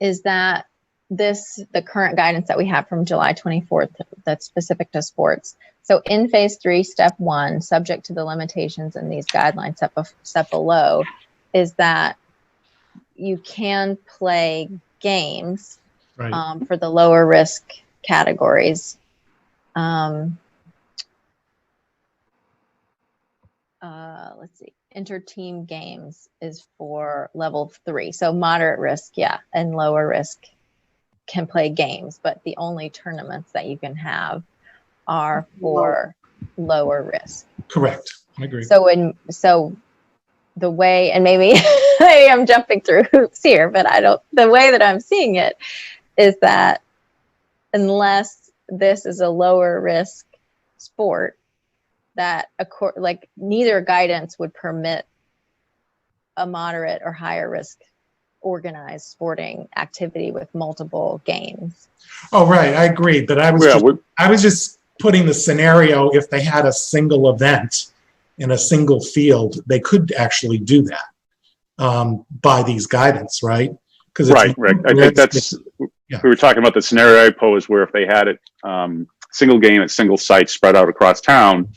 is that the current guidance that we have from July 24th, that's specific to sports. So in phase 3, step 1, subject to the limitations in these guidelines set below, is that you can play games for the lower risk categories. Let's see. Inter-team games is for level 3. So moderate risk, and lower risk can play games, but the only tournaments that you can have are for lower risk. Correct. I agree. So the way, and maybe I'm jumping through hoops here, but the way that I'm seeing it is that unless this is a lower risk sport, that neither guidance would permit a moderate or higher risk organized sporting activity with multiple games. Oh, right. I agree. But I was just putting the scenario, if they had a single event in a single field, they could actually do that by these guidance, right? Right. I think that's, we were talking about the scenario I posed where if they had it single game at single site spread out across town,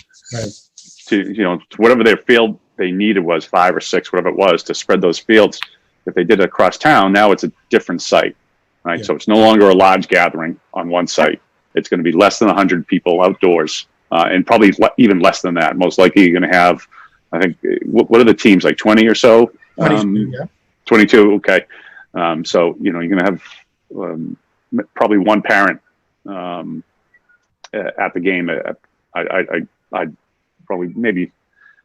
to whatever their field they needed was 5 or 6, whatever it was, to spread those fields. If they did it across town, now it's a different site, right? So it's no longer a large gathering on one site. It's going to be less than 100 people outdoors, and probably even less than that. Most likely you're going to have, I think, what are the teams, like 20 or so? 22, okay. So, you're going to have probably one parent at the game. I'd probably maybe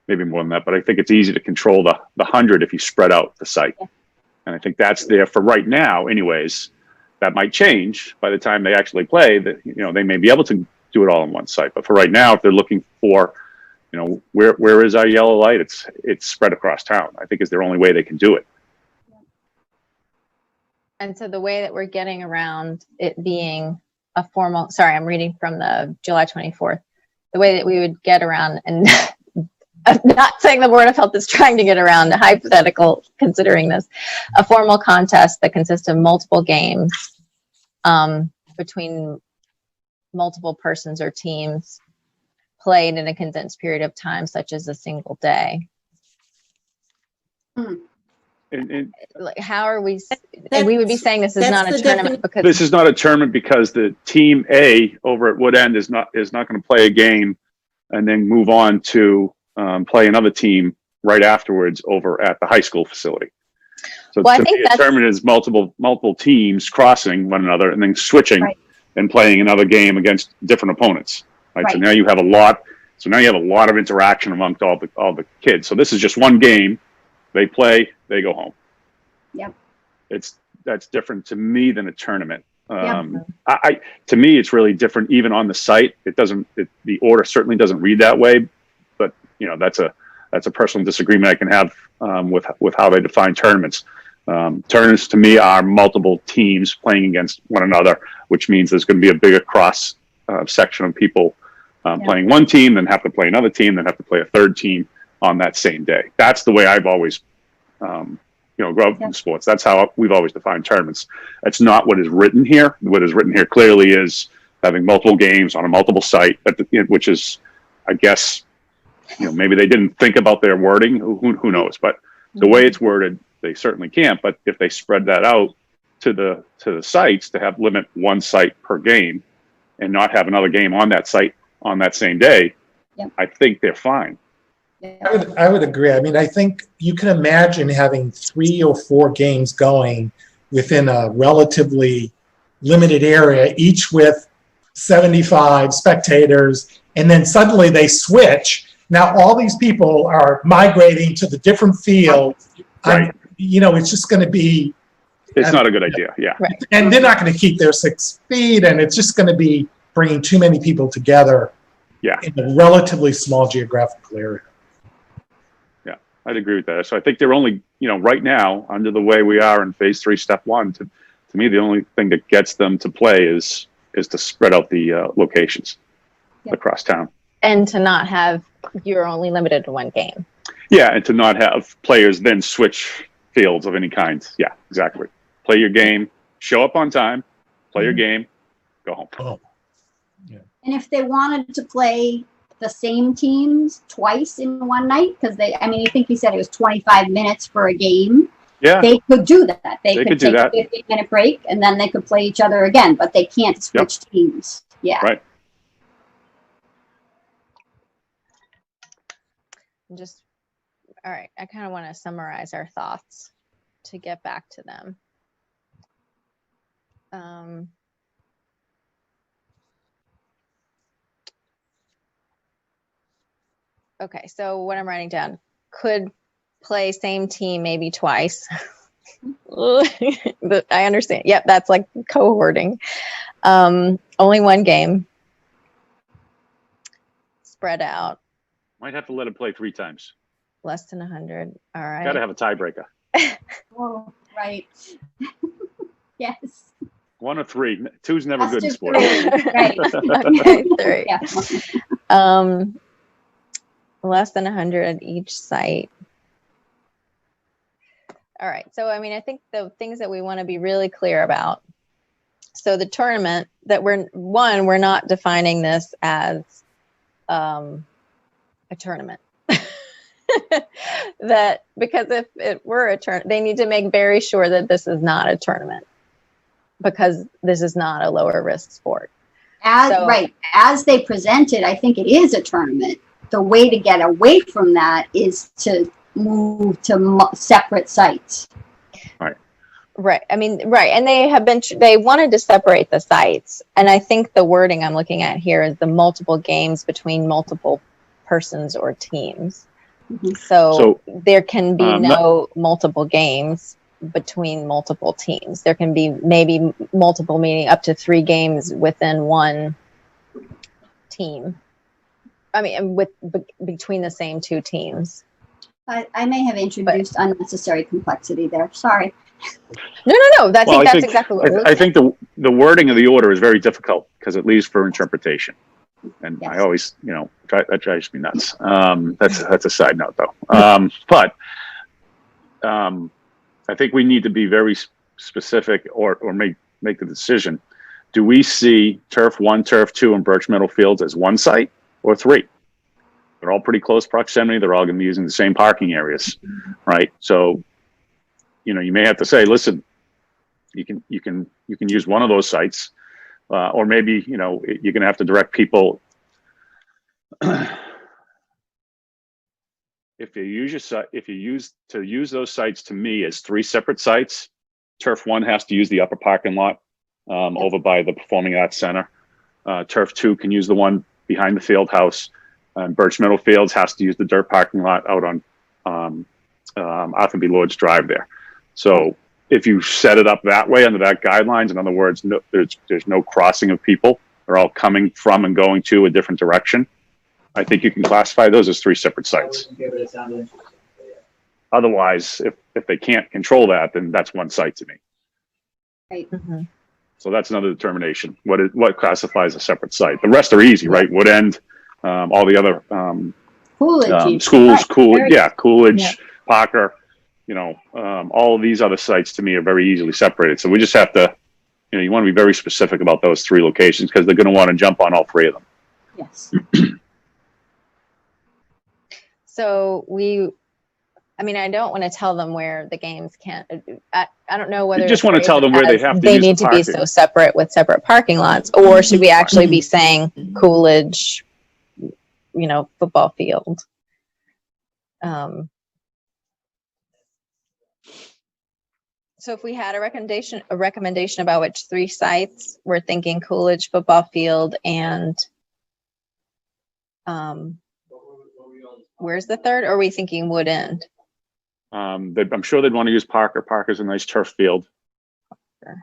more than that, but I think it's easy to control the 100 if you spread out the site. And I think that's there for right now anyways. That might change by the time they actually play. That they may be able to do it all on one site. But for right now, if they're looking for, you know, where is our yellow light? It's spread across town. I think is their only way they can do it. And so the way that we're getting around it being a formal, sorry, I'm reading from the July 24th. The way that we would get around, and I'm not saying the Board of Health is trying to get around a hypothetical considering this, a formal contest that consists of multiple games between multiple persons or teams played in a condensed period of time, such as a single day. Like, how are we? And we would be saying this is not a tournament because this is not a tournament because the team A over at Wood End is not going to play a game and then move on to play another team right afterwards over at the high school facility. So well, to me, a tournament is multiple teams crossing one another and then switching and playing another game against different opponents. Right. So now you have a lot. So now you have a lot of interaction amongst all the kids. So this is just one game. They play, they go home. Yep. That's different to me than a tournament. To me, it's really different. Even on the site, the order certainly doesn't read that way. But you know, that's a personal disagreement I can have with how they define tournaments. Tournaments to me are multiple teams playing against one another, which means there's going to be a bigger cross section of people playing one team, then have to play another team, then have to play a third team on that same day. That's the way I've always, grown up in sports. That's how we've always defined tournaments. That's not what is written here. What is written here clearly is having multiple games on a multiple site, which is, I guess, maybe they didn't think about their wording. Who knows? But the way it's worded, they certainly can't. But if they spread that out to the sites to have limit one site per game and not have another game on that site on that same day, I think they're fine. I would agree. I mean, I think you can imagine having 3 or 4 games going within a relatively limited area, each with 75 spectators, and then suddenly they switch. Now all these people are migrating to the different fields. Right. It's just going to be... It's not a good idea, yeah. Right. And they're not going to keep their 6 feet, and it's just going to be bringing too many people together in a relatively small geographical area. I'd agree with that. So I think they're only, right now, under the way we are in phase 3, step 1, to me, the only thing that gets them to play is to spread out the locations across town. And to not have, you're only limited to one game. Yeah, and to not have players then switch fields of any kind. Yeah, exactly. Play your game, show up on time, play your game, go home. Oh. Yeah. And if they wanted to play the same teams twice in one night, because I think you said it was 25 minutes for a game. Yeah. They could do that. They could do take that. a 15-minute break and then they could play each other again, but they can't switch teams. Yeah. Right. All right. I kind of want to summarize our thoughts to get back to them. Okay, so what I'm writing down, could play same team maybe twice. But I understand. Yep, that's like cohorting. Only one game. Spread out. Might have to let it play 3 times. Less than 100. All right. Got to have a tiebreaker. Oh, right. Yes. 1 or 3. 2's never good in Just sports. 3. Right. Okay, 3. Yeah. Less than 100 at each site. All right. So, I think the things that we want to be really clear about. So the tournament that we're not defining this as a tournament. That because if it were a tournament, they need to make very sure that this is not a tournament because this is not a lower risk sport. As they present it, I think it is a tournament. The way to get away from that is to move to separate sites. Right. Right. Right. And they wanted to separate the sites. And I think the wording I'm looking at here is the multiple games between multiple persons or teams. Mm-hmm. So there can be no multiple games between multiple teams. There can be maybe multiple, meaning up to 3 games within one team. I mean, between the same two teams. I may have introduced unnecessary complexity there. Sorry. No. That's exactly what we're I think the wording of the order is very difficult because it leaves for interpretation. And Yes. I always, that drives me nuts. That's a side note though. But I think we need to be very specific or make the decision. Do we see Turf 1, Turf 2, and Birch Meadow Fields as one site or three? They're all pretty close proximity. They're all going to be using the same parking areas, right? So, you may have to say, listen, you can use one of those sites, or maybe you're going to have to direct people. If you use those sites to me as three separate sites, Turf 1 has to use the upper parking lot over by the Performing Arts Center. Turf 2 can use the one behind the field house. Birch Meadow Fields has to use the dirt parking lot out on Arthur B. Lord's Drive there. So if you set it up that way under that guidelines, in other words, there's no crossing of people. They're all coming from and going to a different direction. I think you can classify those as three separate sites. Otherwise, if they can't control that, then that's one site to me. Right. Mm-hmm. So that's another determination. What classifies a separate site? The rest are easy, right? Wood End, all the other Coolidge. schools, Right. Coolidge, Parker. All of these other sites to me are very easily separated. So we just have to, you want to be very specific about those three locations because they're going to want to jump on all three of them. Yes. So I don't want to tell them where the games can't. I don't know whether You just want to tell them where they have to use need the to be parking. so separate with separate parking lots, or should we actually be saying Coolidge, football field? So if we had a recommendation about which three sites, we're thinking Coolidge, football field, and where's the third? Or are we thinking Wood End? I'm sure they'd want to use Parker. Parker's a nice turf field. Sure.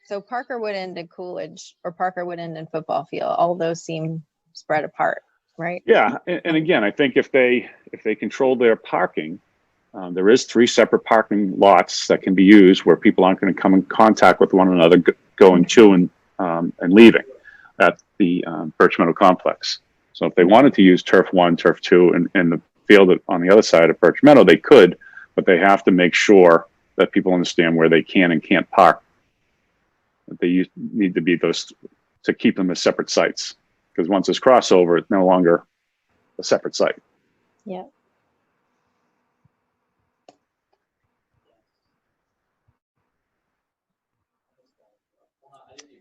So Parker, Wood End, and Coolidge, or Parker, Wood End, and football field, all of those seem spread apart, right? Yeah, and again, I think if they control their parking, there is three separate parking lots that can be used where people aren't going to come in contact with one another going to and leaving at the Birch Meadow complex. So if they wanted to use Turf 1, Turf 2, and the field on the other side of Birch Meadow, they could, but they have to make sure that people understand where they can and can't park. That they need to be those to keep them as separate sites, because once there's crossover, it's no longer a separate site. Yeah.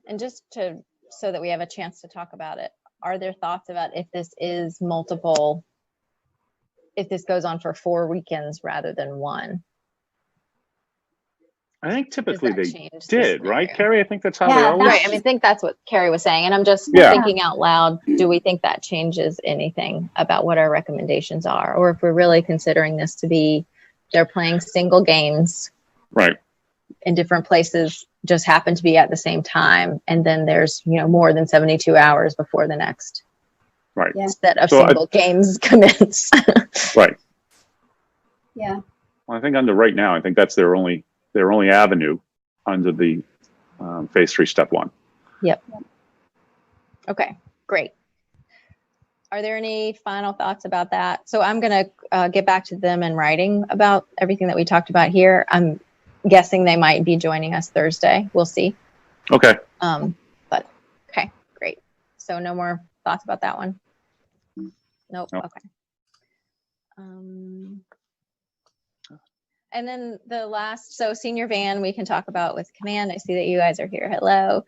And just so that we have a chance to talk about it, are there thoughts about if this is multiple, if this goes on for 4 weekends rather than one? I think typically they change did, the right, scenario? Carrie? I think that's how Yeah, they always. Right. I think that's what Carrie was saying. And I'm just Yeah. thinking out loud, do we think that changes anything about what our recommendations are? Or if we're really considering this to be, they're playing single games Right. in different places, just happen to be at the same time. And then there's, more than 72 hours before the next Right. Yeah. set of So single games commence. Right. Yeah. Well, I think right now, I think that's their only avenue under the phase 3, step 1. Yep. Okay, great. Are there any final thoughts about that? So I'm going to get back to them in writing about everything that we talked about here. I'm guessing they might be joining us Thursday. We'll see. Okay. But okay, great. So no more thoughts about that one? Nope. Nope. Okay. And then the last, so senior van, we can talk about with Command. I see that you guys are here. Hello.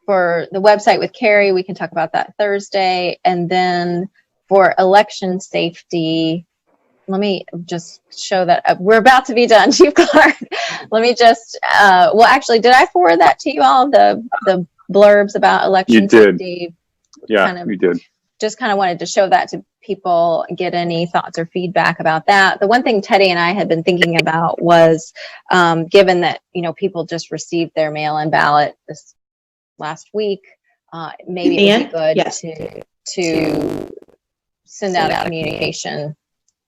For the website with Carrie, we can talk about that Thursday. And then for election safety, let me just show that we're about to be done, Chief Clark. Let me just, well, actually, did I forward that to you all, the blurbs about election You did. safety? Yeah, you did. Just kind of wanted to show that to people, get any thoughts or feedback about that. The one thing Teddy and I had been thinking about was, given that, people just received their mail-in ballot this last week. Maybe it would be good Yes. to send out a communication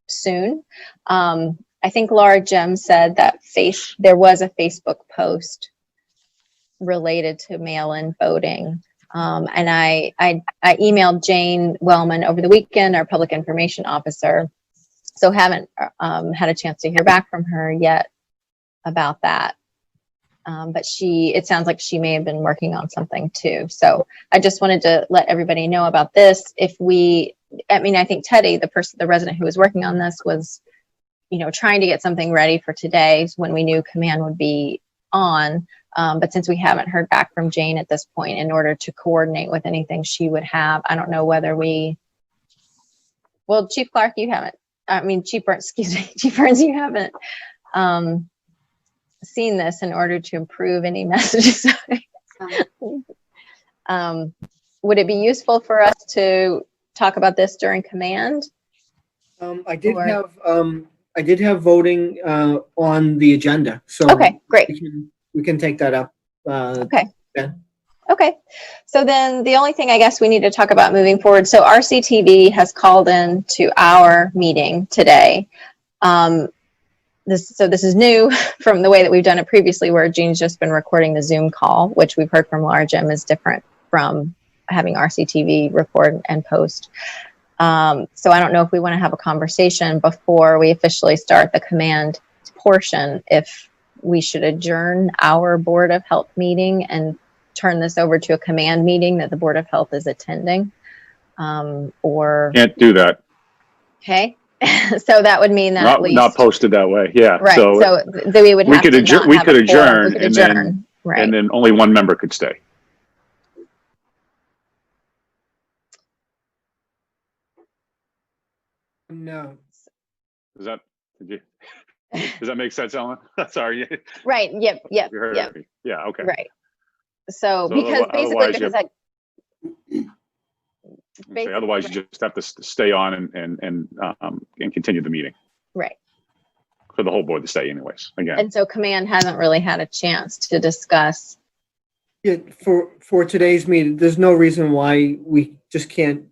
soon. I think Laura Gem said that there was a Facebook post related to mail-in voting. And I emailed Jane Wellman over the weekend, our public information officer. So haven't had a chance to hear back from her yet about that. But it sounds like she may have been working on something too. So I just wanted to let everybody know about this. I think Teddy, the resident who was working on this, was, trying to get something ready for today when we knew command would be on. But since we haven't heard back from Jane at this point, in order to coordinate with anything she would have, I don't know whether Chief Clark, Chief Burns, you haven't seen this in order to improve any messages. Would it be useful for us to talk about this during command? I did have voting on the agenda, so okay, great. We can take that up. Okay. Then. Okay. So then the only thing I guess we need to talk about moving forward. So RCTV has called in to our meeting today. This is new from the way that we've done it previously, where Jean's just been recording the Zoom call, which we've heard from Laura Jim is different from having RCTV record and post. So I don't know if we want to have a conversation before we officially start the command portion, if we should adjourn our Board of Health meeting and turn this over to a command meeting that the Board of Health is attending, or Can't do that. okay. So that would mean that Not posted that way. Yeah. Right. So then we would have to adjourn. We could adjourn, right. And then only one member could stay. No. Does that make sense, Ellen? Sorry. Right. Yep. You heard me. Yeah. Okay. Right. So because otherwise you just have to stay on and continue the meeting. Right. For the whole board to stay anyways, again. And so command hasn't really had a chance to discuss. Yeah, for today's meeting, there's no reason why we just can't,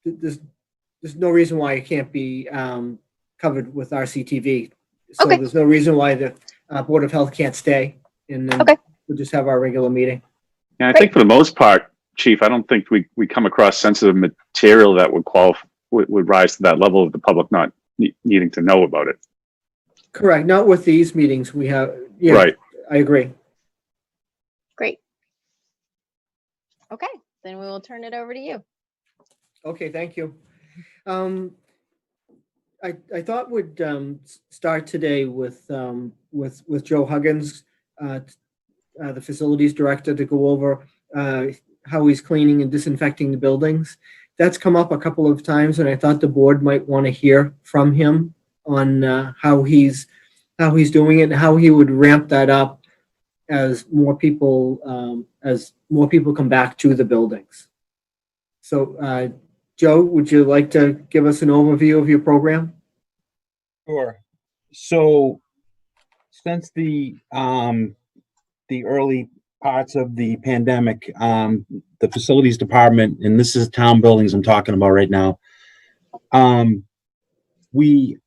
there's no reason why it can't be covered with RCTV. So okay. There's no reason why the Board of Health can't stay, and then we'll just have our regular meeting. Yeah, I think for the most part, Chief, I don't think we come across sensitive material that would rise to that level of the public not needing to know about it. Correct. Not with these meetings we have. Yeah, right. I agree. Great. Okay, then we will turn it over to you. Okay, thank you. I thought we'd start today with Joe Huggins, the facilities director, to go over how he's cleaning and disinfecting the buildings. That's come up a couple of times, and I thought the board might want to hear from him on how he's doing it and how he would ramp that up as more people come back to the buildings. So, Joe, would you like to give us an overview of your program? Sure. So, since the early parts of the pandemic, the facilities department, and this is town buildings I'm talking about right now, we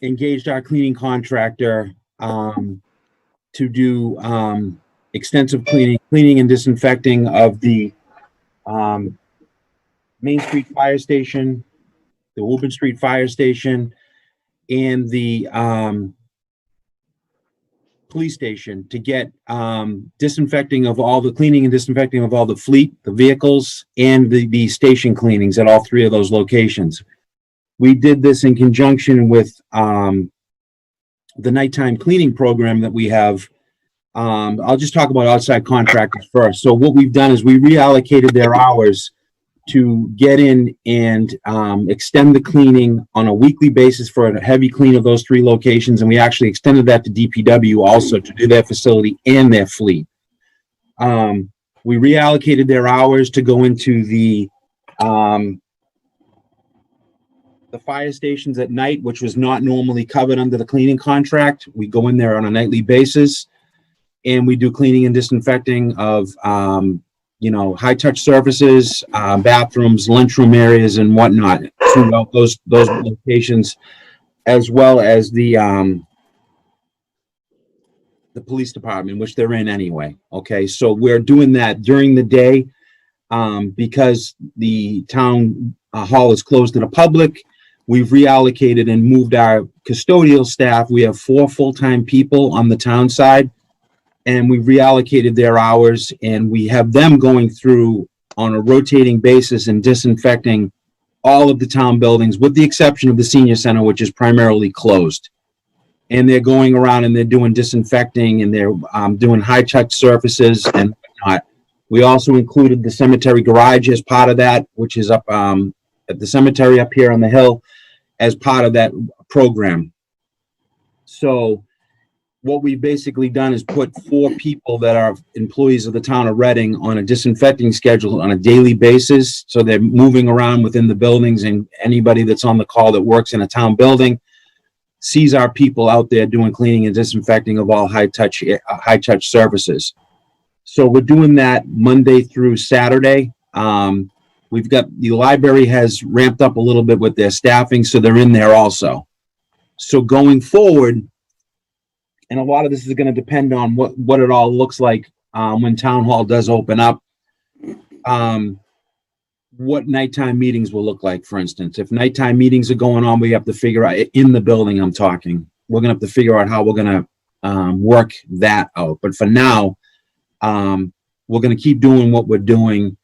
engaged our cleaning contractor to do extensive cleaning and disinfecting of the Main Street Fire Station, the Woburn Street Fire Station, and the police station, to get disinfecting of all the cleaning and disinfecting of all the fleet, the vehicles, and the station cleanings at all three of those locations. We did this in conjunction with the nighttime cleaning program that we have. I'll just talk about outside contractors first. So what we've done is we reallocated their hours to get in and extend the cleaning on a weekly basis for a heavy clean of those three locations. And we actually extended that to DPW also to do their facility and their fleet. We reallocated their hours to go into the fire stations at night, which was not normally covered under the cleaning contract. We go in there on a nightly basis. and we do cleaning and disinfecting of, high touch surfaces, bathrooms, lunchroom areas and whatnot throughout those locations, as well as the police department, which they're in anyway. Okay. So we're doing that during the day, because the town hall is closed to the public. We've reallocated and moved our custodial staff. We have 4 full-time people on the town side, and we reallocated their hours, and we have them going through on a rotating basis and disinfecting all of the town buildings, with the exception of the senior center, which is primarily closed. And they're going around and they're doing disinfecting, and they're doing high touch surfaces and whatnot. We also included the cemetery garage as part of that, which is up at the cemetery up here on the hill, as part of that program. So what we've basically done is put 4 people that are employees of the town of Reading on a disinfecting schedule on a daily basis. So they're moving around within the buildings, and anybody that's on the call that works in a town building sees our people out there doing cleaning and disinfecting of all high touch surfaces. So we're doing that Monday through Saturday. We've got, the library has ramped up a little bit with their staffing, so they're in there also. So going forward, and a lot of this is going to depend on what it all looks like when town hall does open up. What nighttime meetings will look like, for instance. If nighttime meetings are going on, we have to figure out, in the building I'm talking, we're going to have to figure out how we're going to work that out. But for now, we're going to keep doing what we're doing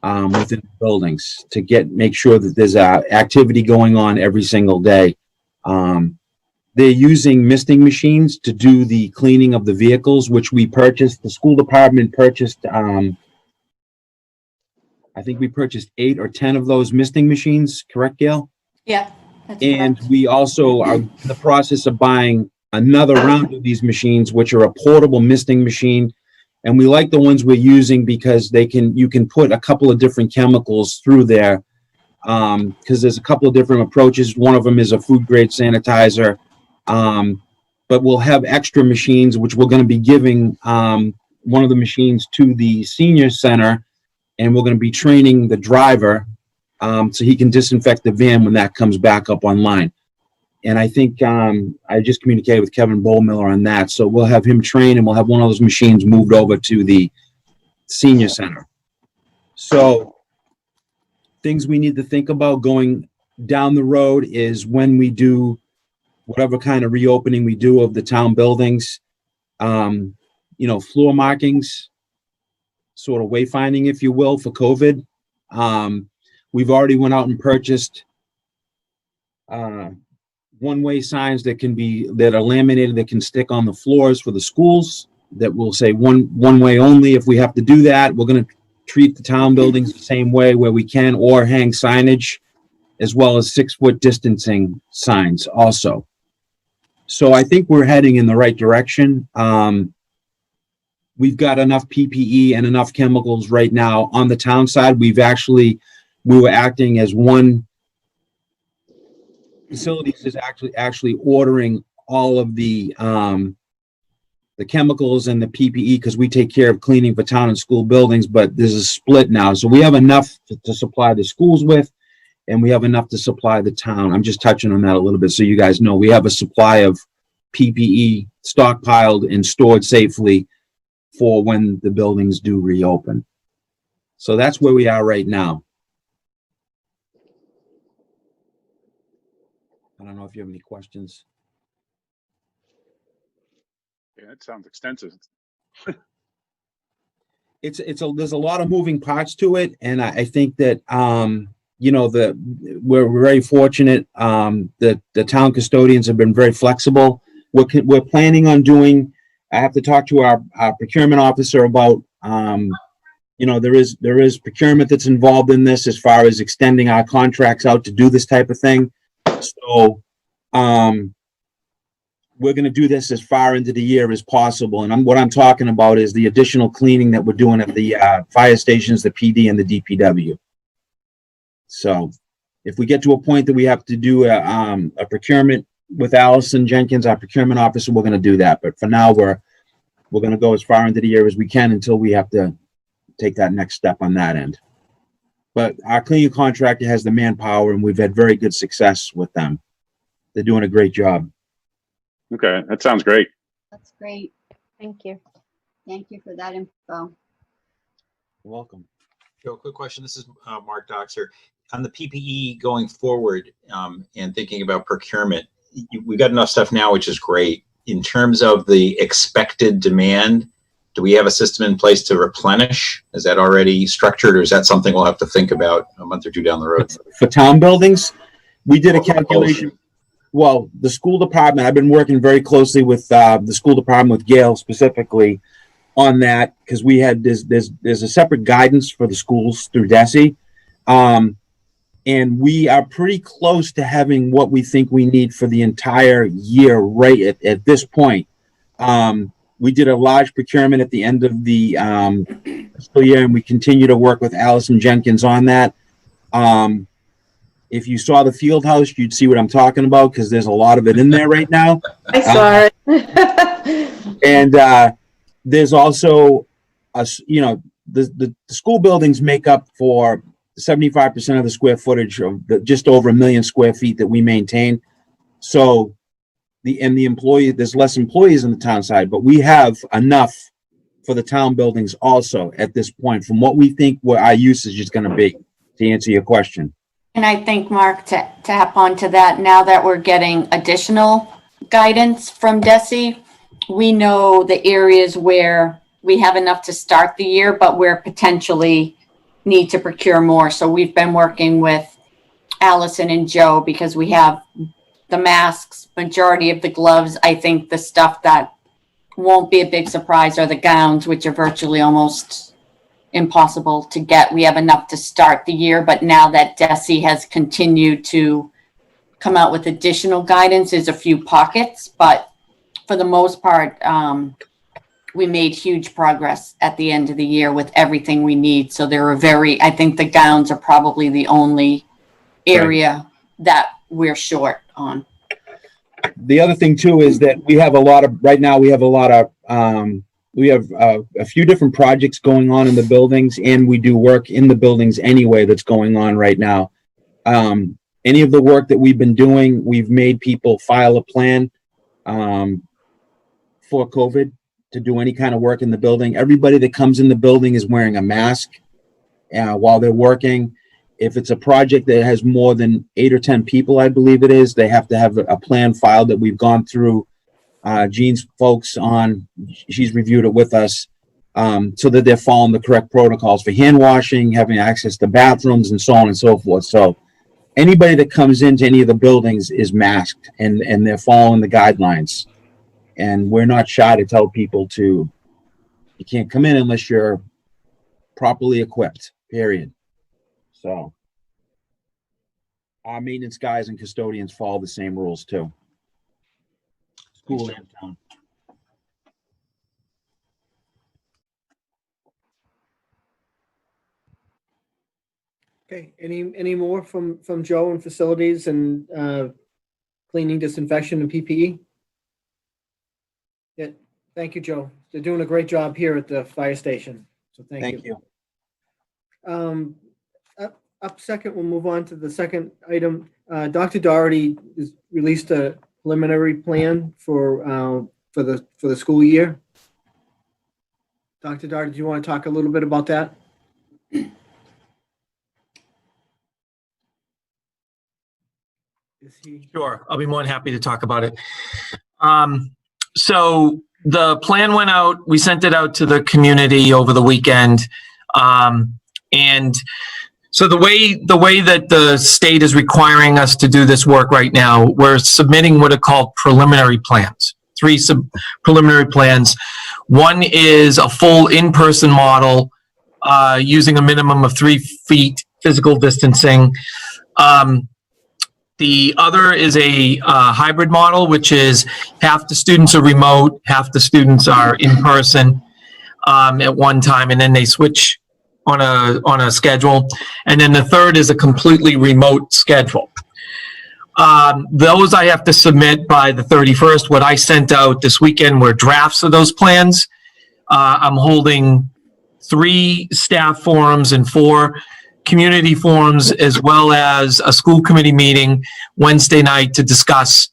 within the buildings to make sure that there's activity going on every single day. They're using misting machines to do the cleaning of the vehicles, which we purchased. The school department purchased, I think we purchased 8 or 10 of those misting machines, correct, Gail? Yeah. That's And correct. we also are in the process of buying another round of these machines, which are a portable misting machine. And we like the ones we're using because you can put a couple of different chemicals through there, because there's a couple of different approaches. One of them is a food grade sanitizer. But we'll have extra machines, which we're going to be giving one of the machines to the senior center, and we're going to be training the driver so he can disinfect the van when that comes back up online. And I think I just communicated with Kevin Bowmiller on that. So we'll have him train, and we'll have one of those machines moved over to the senior center. So things we need to think about going down the road is when we do whatever kind of reopening we do of the town buildings, floor markings, sort of wayfinding, if you will, for COVID. We've already went out and purchased one-way signs that are laminated, that can stick on the floors for the schools, that will say one way only. If we have to do that, we're going to treat the town buildings the same way where we can, or hang signage, as well as 6-foot distancing signs also. So I think we're heading in the right direction. We've got enough PPE and enough chemicals right now on the town side. We were acting as one. Facilities is actually ordering all of the chemicals and the PPE, because we take care of cleaning for town and school buildings, but there's a split now. So we have enough to supply the schools with, and we have enough to supply the town. I'm just touching on that a little bit so you guys know. We have a supply of PPE stockpiled and stored safely for when the buildings do reopen. So that's where we are right now. I don't know if you have any questions. Yeah, that sounds extensive. There's a lot of moving parts to it, and I think that we're very fortunate that the town custodians have been very flexible. We're planning on doing. I have to talk to our procurement officer about. There is procurement that's involved in this as far as extending our contracts out to do this type of thing. So we're going to do this as far into the year as possible. And what I'm talking about is the additional cleaning that we're doing at the fire stations, the PD and the DPW. So if we get to a point that we have to do a procurement with Allison Jenkins, our procurement officer, we're going to do that. But for now, we're going to go as far into the year as we can until we have to take that next step on that end. But our cleaning contractor has the manpower, and we've had very good success with them. They're doing a great job. Okay, that sounds great. That's great. Thank you. Thank you for that info. You're welcome. Joe, quick question. This is Mark Doxer. On the PPE going forward, and thinking about procurement, we've got enough stuff now, which is great. In terms of the expected demand, do we have a system in place to replenish? Is that already structured, or is that something we'll have to think about a month or two down the road? For town buildings, we did a calculation. Well, the school department, I've been working very closely with the school department, with Gail specifically on that, because we had there's a separate guidance for the schools through DESE. And we are pretty close to having what we think we need for the entire year right at this point. We did a large procurement at the end of the fiscal year, and we continue to work with Allison Jenkins on that. If you saw the field house, you'd see what I'm talking about, because there's a lot of it in there right now. I saw it. And there's also, the school buildings make up for 75% of the square footage of just over 1 million square feet that we maintain. So the employee, there's less employees on the town side, but we have enough for the town buildings also at this point, from what we think what our usage is going to be, to answer your question. And I think, Mark, to tap onto that, now that we're getting additional guidance from DESE, we know the areas where we have enough to start the year, but we're potentially need to procure more. So we've been working with Allison and Joe, because we have the masks, majority of the gloves. I think the stuff that won't be a big surprise are the gowns, which are virtually almost impossible to get. We have enough to start the year, but now that DESE has continued to come out with additional guidance, there's a few pockets, but for the most part, we made huge progress at the end of the year with everything we need. So there are I think the gowns are probably the only area that we're short on. The other thing too is that we have a few different projects going on in the buildings, and we do work in the buildings anyway that's going on right now. Any of the work that we've been doing, we've made people file a plan for COVID to do any kind of work in the building. Everybody that comes in the building is wearing a mask while they're working. If it's a project that has more than 8 or 10 people, I believe it is, they have to have a plan filed that we've gone through. Jean's folks she's reviewed it with us, so that they're following the correct protocols for hand washing, having access to bathrooms, and so on and so forth. So anybody that comes into any of the buildings is masked, and they're following the guidelines. And we're not shy to tell people you can't come in unless you're properly equipped, period. So our maintenance guys and custodians follow the same rules too. School and town. Okay, any more from Joe and facilities and cleaning, disinfection, and PPE? Yeah, thank you, Joe. They're doing a great job here at the fire station. So thank you. Up second, we'll move on to the second item. Dr. Doherty has released a preliminary plan for the school year. Dr. Doherty, do you want to talk a little bit about that? Sure, I'll be more than happy to talk about it. So the plan went out, we sent it out to the community over the weekend. And so the way that the state is requiring us to do this work right now, we're submitting what are called preliminary plans, 3 preliminary plans. One is a full in-person model using a minimum of 3 feet physical distancing. The other is a hybrid model, which is half the students are remote, half the students are in person at one time, and then they switch on a schedule. And then the third is a completely remote schedule. Those I have to submit by the 31st. What I sent out this weekend were drafts of those plans. I'm holding 3 staff forums and 4 community forums, as well as a school committee meeting Wednesday night to discuss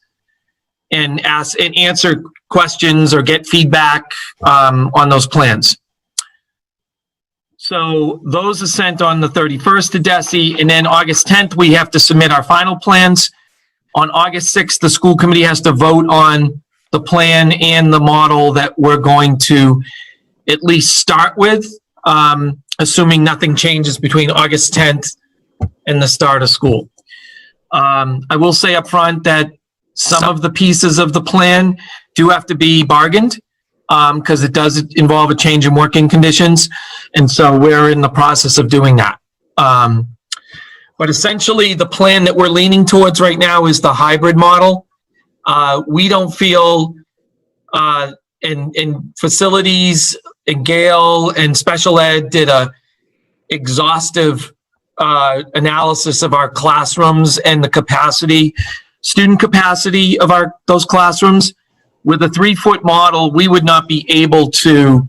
and ask and answer questions or get feedback on those plans. So those are sent on the 31st to DESE, and then August 10th, we have to submit our final plans. On August 6th, the school committee has to vote on the plan and the model that we're going to at least start with, assuming nothing changes between August 10th and the start of school. I will say up front that some of the pieces of the plan do have to be bargained, because it does involve a change in working conditions. And so we're in the process of doing that. But essentially, the plan that we're leaning towards right now is the hybrid model. We don't feel, in facilities, and Gail and special ed did a exhaustive analysis of our classrooms and the capacity, student capacity of those classrooms. With a 3-foot model, we would not be able to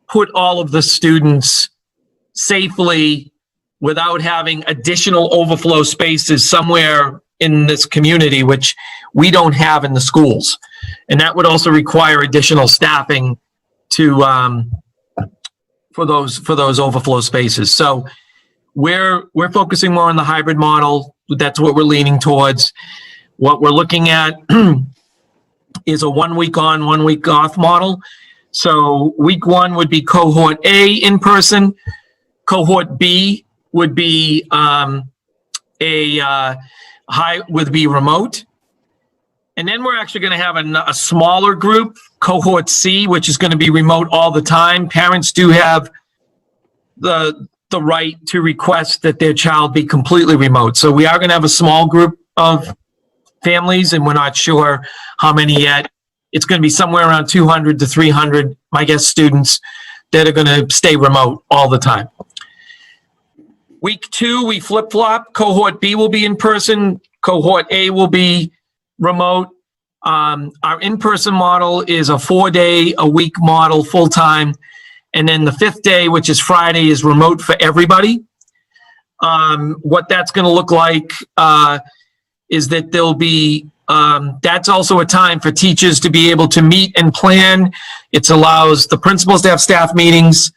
put all of the students safely without having additional overflow spaces somewhere in this community, which we don't have in the schools. And that would also require additional staffing to for those overflow spaces. So we're focusing more on the hybrid model. That's what we're leaning towards. What we're looking at is a 1 week on, 1 week off model. So week 1 would be cohort A in person. Cohort B would be would be remote. And then we're actually going to have a smaller group, cohort C, which is going to be remote all the time. Parents do have the right to request that their child be completely remote. So we are going to have a small group of families, and we're not sure how many yet. It's going to be somewhere around 200 to 300, my guess, students that are going to stay remote all the time. Week 2, we flip-flop. Cohort B will be in person. Cohort A will be remote. Our in-person model is a 4-day-a-week model, full-time. And then the 5th day, which is Friday, is remote for everybody. What that's going to look like is that there'll be, that's also a time for teachers to be able to meet and plan. It allows the principals to have staff meetings.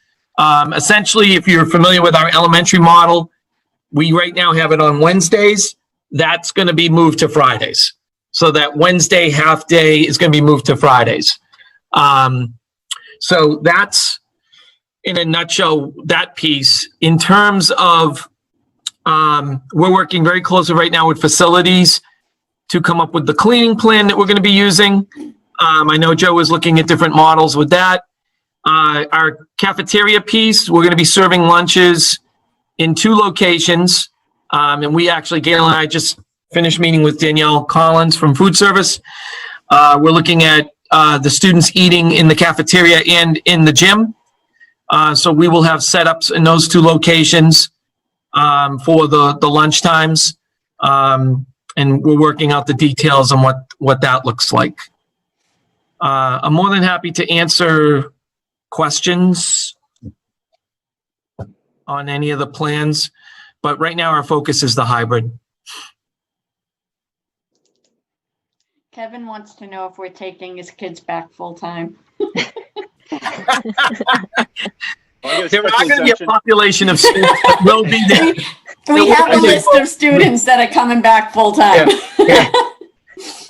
Essentially, if you're familiar with our elementary model, we right now have it on Wednesdays. That's going to be moved to Fridays. So that Wednesday half day is going to be moved to Fridays. So that's, in a nutshell, that piece. In terms of, we're working very closely right now with facilities to come up with the cleaning plan that we're going to be using. I know Joe is looking at different models with that. Our cafeteria piece, we're going to be serving lunches in 2 locations. And we actually, Gail and I just finished meeting with Danielle Collins from food service. We're looking at the students eating in the cafeteria and in the gym. So we will have setups in those 2 locations for the lunch times. And we're working out the details on what that looks like. I'm more than happy to answer questions on any of the plans, but right now our focus is the hybrid. Kevin wants to know if we're taking his kids back full-time. There are going to be a population of students that will be there. We have a list of students that are coming back full-time. Yeah.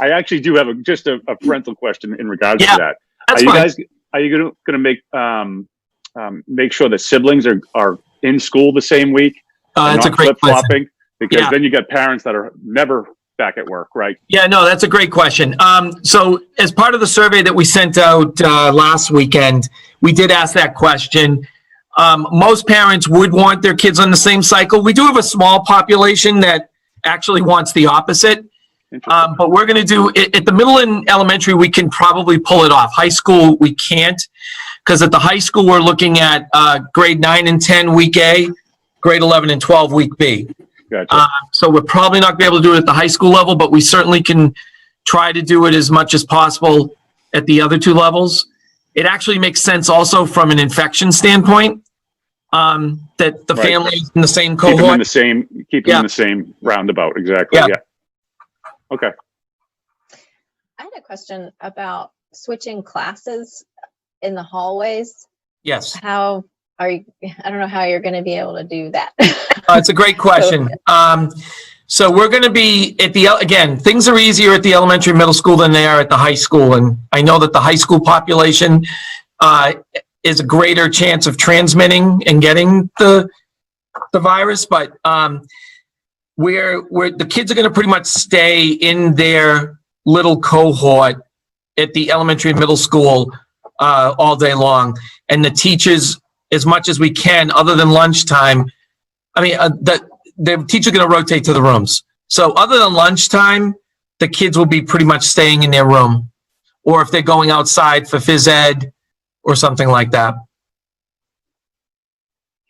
I actually do have just a parental question in regards to that. That's are you fine. guys, are you going to make sure that siblings are in school the same week? That's a great flip-flopping? Because Yeah. then you get parents that are never back at work, right? Yeah, no, that's a great question. So as part of the survey that we sent out last weekend, we did ask that question. Most parents would want their kids on the same cycle. We do have a small population that actually wants the opposite. But we're going to do it at the middle and elementary. We can probably pull it off. High school, we can't, because at the high school, we're looking at grade 9 and 10 week A, grade 11 and 12 week B. Gotcha. So we're probably not going to be able to do it at the high school level, but we certainly can try to do it as much as possible at the other 2 levels. it actually makes sense also from an infection standpoint, that the Right. family is in the same Keep them in cohort. the same, keep them in the same roundabout, exactly, Yeah. yeah. Okay. I had a question about switching classes in the hallways. Yes. How are you, I don't know how you're going to be able to do that. It's a great question. So we're going to be at again, things are easier at the elementary, middle school than they are at the high school. And I know that the high school population is a greater chance of transmitting and getting the virus, but where the kids are going to pretty much stay in their little cohort at the elementary and middle school all day long. And the teachers, as much as we can, other than lunchtime, I mean, the teacher going to rotate to the rooms. So other than lunchtime, the kids will be pretty much staying in their room. Or if they're going outside for phys ed or something like that.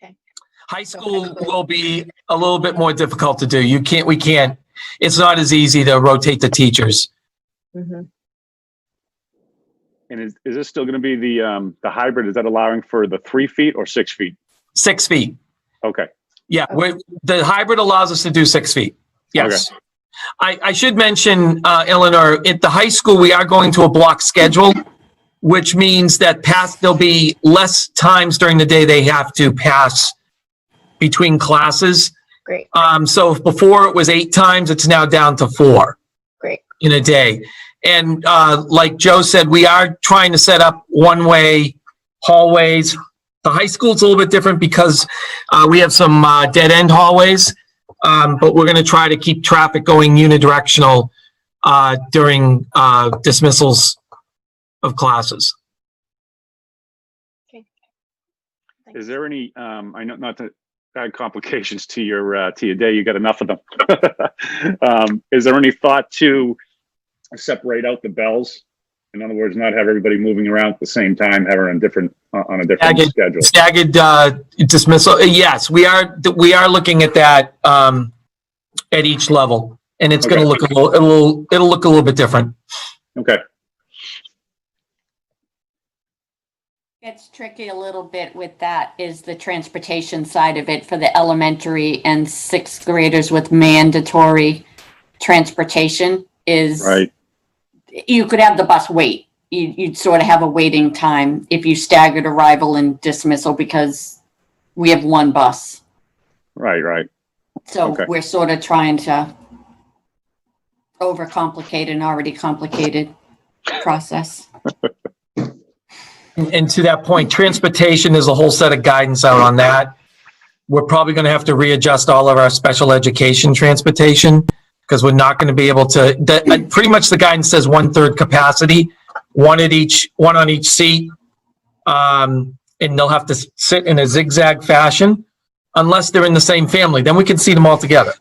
Okay. High school will be a little bit more difficult to do. We can't, it's not as easy to rotate the teachers. Mm-hmm. And is this still going to be the hybrid? Is that allowing for the 3 feet or 6 feet? 6 feet. Okay. Yeah, the hybrid allows us to do 6 feet. Yes. Okay. I should mention, Eleanor, at the high school, we are going to a block schedule, which means that there'll be less times during the day they have to pass between classes. Great. So if before it was 8 times, it's now down to 4. Great. In a day. And like Joe said, we are trying to set up one-way hallways. The high school is a little bit different because we have some dead-end hallways, but we're going to try to keep traffic going unidirectional during dismissals of classes. Okay. Is there any, I know not to add complications to your day, you got enough of them. Is there any thought to separate out the bells? In other words, not have everybody moving around at the same time, have her on a different schedule. Staggered dismissal. Yes, we are looking at that at each level, and it's going to look it'll look a little bit different. Okay. It's tricky a little bit with that is the transportation side of it for the elementary and 6th graders with mandatory transportation is right. You could have the bus wait. You'd sort of have a waiting time if you staggered arrival and dismissal because we have one bus. Right. So we're sort of trying to overcomplicate an already complicated process. And to that point, transportation is a whole set of guidance out on that. We're probably going to have to readjust all of our special education transportation because we're not going to be able to, pretty much the guidance says 1/3 capacity, one on each seat. And they'll have to sit in a zigzag fashion unless they're in the same family. Then we can seat them all together.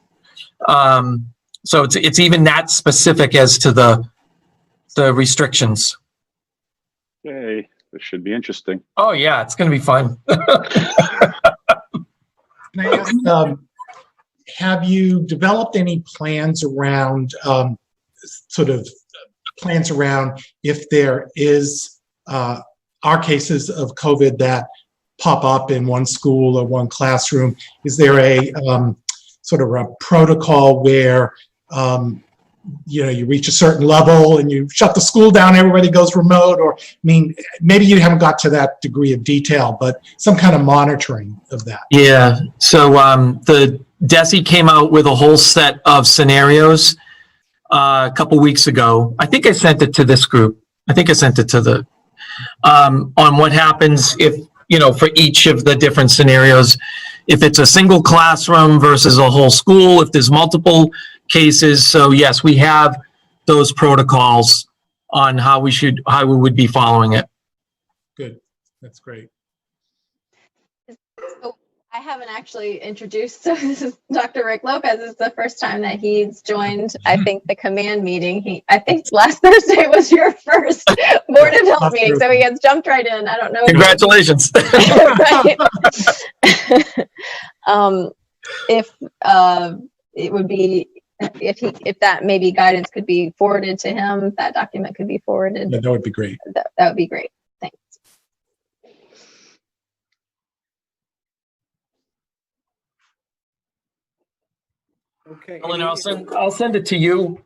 So it's even that specific as to the restrictions. Yay, this should be interesting. Oh yeah, it's going to be fun. Can I ask, have you developed any plans around plans around if there are cases of COVID that pop up in one school or one classroom? Is there a sort of a protocol where you reach a certain level and you shut the school down, everybody goes remote? Or, I mean, maybe you haven't got to that degree of detail, but some kind of monitoring of that. Yeah. So the DESE came out with a whole set of scenarios a couple weeks ago. I think I sent it to this group. I think I sent it to the on what happens if, for each of the different scenarios, if it's a single classroom versus a whole school, if there's multiple cases. So yes, we have those protocols on how we would be following it. Good. That's great. So I haven't actually introduced, so this is Dr. Rick Lopez. This is the first time that he's joined, I think, the command meeting. I think last Thursday was your first Board of Health meeting, so he has jumped right in. I don't know. Congratulations. If it would be, if that maybe guidance could be forwarded to him, that document could be forwarded. Yeah, that would be great. That would be great. Thanks. Okay. Eleanor, I'll send it to you.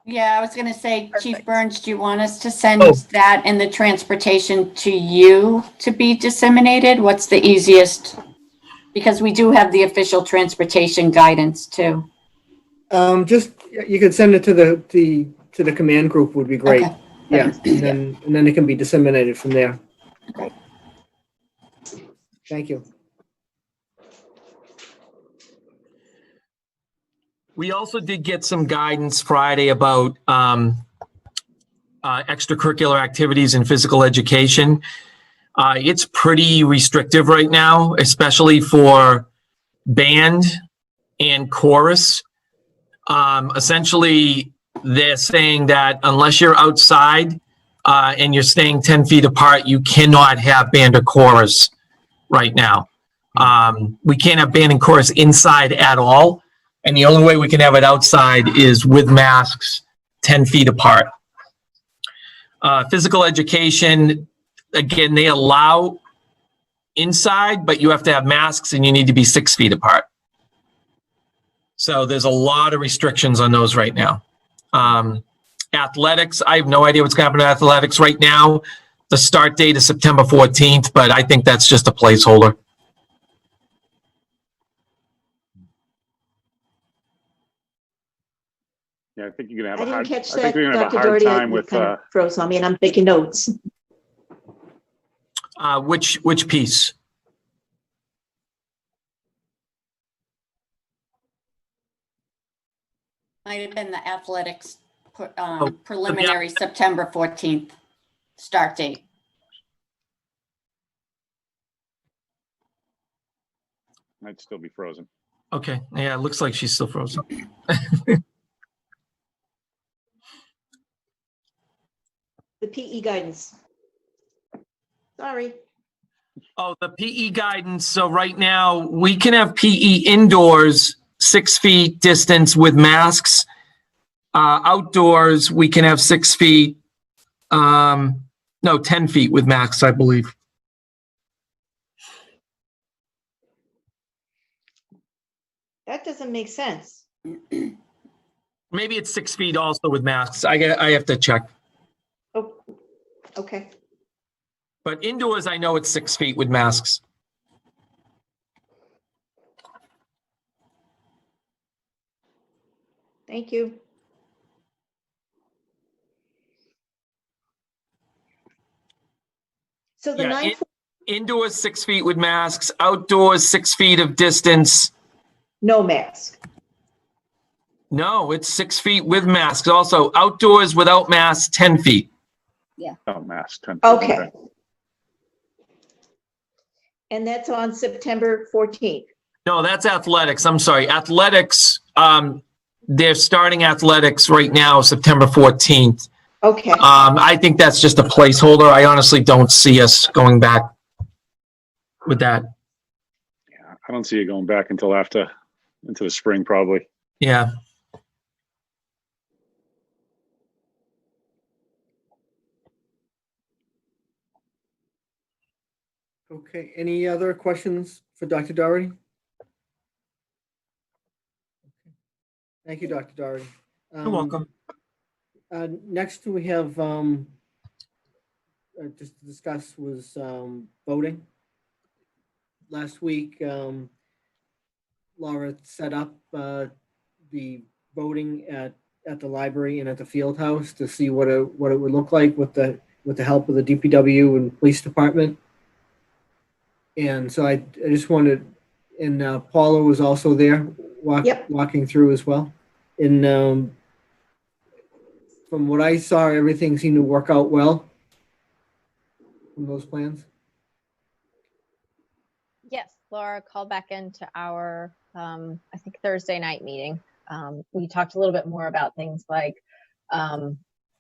Yeah, I was gonna say, Chief Perfect. Burns, do you want us to send Oh. that and the transportation to you to be disseminated? What's the easiest? Because we do have the official transportation guidance too. Just, you could send it to the command group would be great. Okay. Yeah, and then it can be disseminated from there. Great. Thank you. We also did get some guidance Friday about extracurricular activities in physical education. It's pretty restrictive right now, especially for band and chorus. Essentially, they're saying that unless you're outside and you're staying 10 feet apart, you cannot have band or chorus right now. We can't have band and chorus inside at all. And the only way we can have it outside is with masks 10 feet apart. Physical education, again, they allow inside, but you have to have masks and you need to be 6 feet apart. So there's a lot of restrictions on those right now. Athletics, I have no idea what's going to happen to athletics right now. The start date is September 14th, but I think that's just a placeholder. Yeah, I think you're gonna have I a didn't hard, catch I think that, you're gonna have a Dr. hard Doherty. time You with, kind of froze on me and I'm taking notes. Which piece? Might have been the athletics Oh, preliminary September 14th start date. might still be frozen. Okay, yeah, it looks like she's still frozen. The PE guidance. Sorry. Oh, the PE guidance. So right now we can have PE indoors, 6 feet distance with masks. Outdoors, we can have 6 feet. No, 10 feet with masks, I believe. That doesn't make sense. Maybe it's 6 feet also with masks. I have to check. Oh, okay. But indoors, I know it's 6 feet with masks. Thank you. So the Yeah, ninth, indoors 6 feet with masks. Outdoors 6 feet of distance. no mask. No, it's 6 feet with masks. Also, outdoors without masks, 10 feet. Oh, mask. 10. Okay. And that's on September 14th. No, that's athletics. I'm sorry. Athletics, they're starting athletics right now, September 14th. Okay. I think that's just a placeholder. I honestly don't see us going back with that. Yeah, I don't see it going back until into the spring, probably. Yeah. Okay, any other questions for Dr. Doherty? Thank you, Dr. Doherty. You're welcome. Next, we have just to discuss was voting. Last week, Laura set up the voting at the library and at the field house to see what it would look like with the help of the DPW and police department. And so I just wanted, and Paula was also there walking through as well. And from what I saw, everything seemed to work out well from those plans. Yes, Laura called back into our, I think Thursday night meeting. We talked a little bit more about things like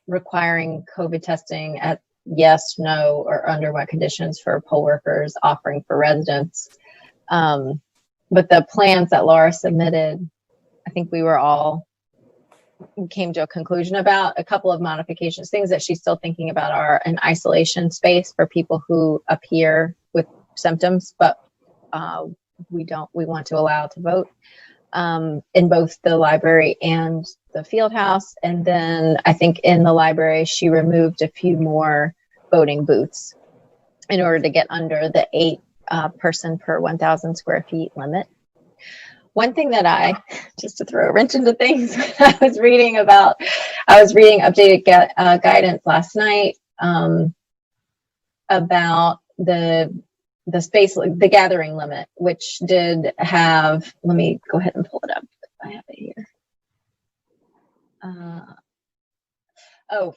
requiring COVID testing at yes, no, or under what conditions for poll workers, offering for residents. But the plans that Laura submitted, I think we came to a conclusion about. A couple of modifications. Things that she's still thinking about are an isolation space for people who appear with symptoms, but we want to allow to vote. in both the library and the field house. And then I think in the library, she removed a few more voting booths in order to get under the 8 person per 1,000 square feet limit. One thing that just to throw a wrench into things, I was reading updated guidance last night about the space, the gathering limit, which did have, let me go ahead and pull it up. I have it here.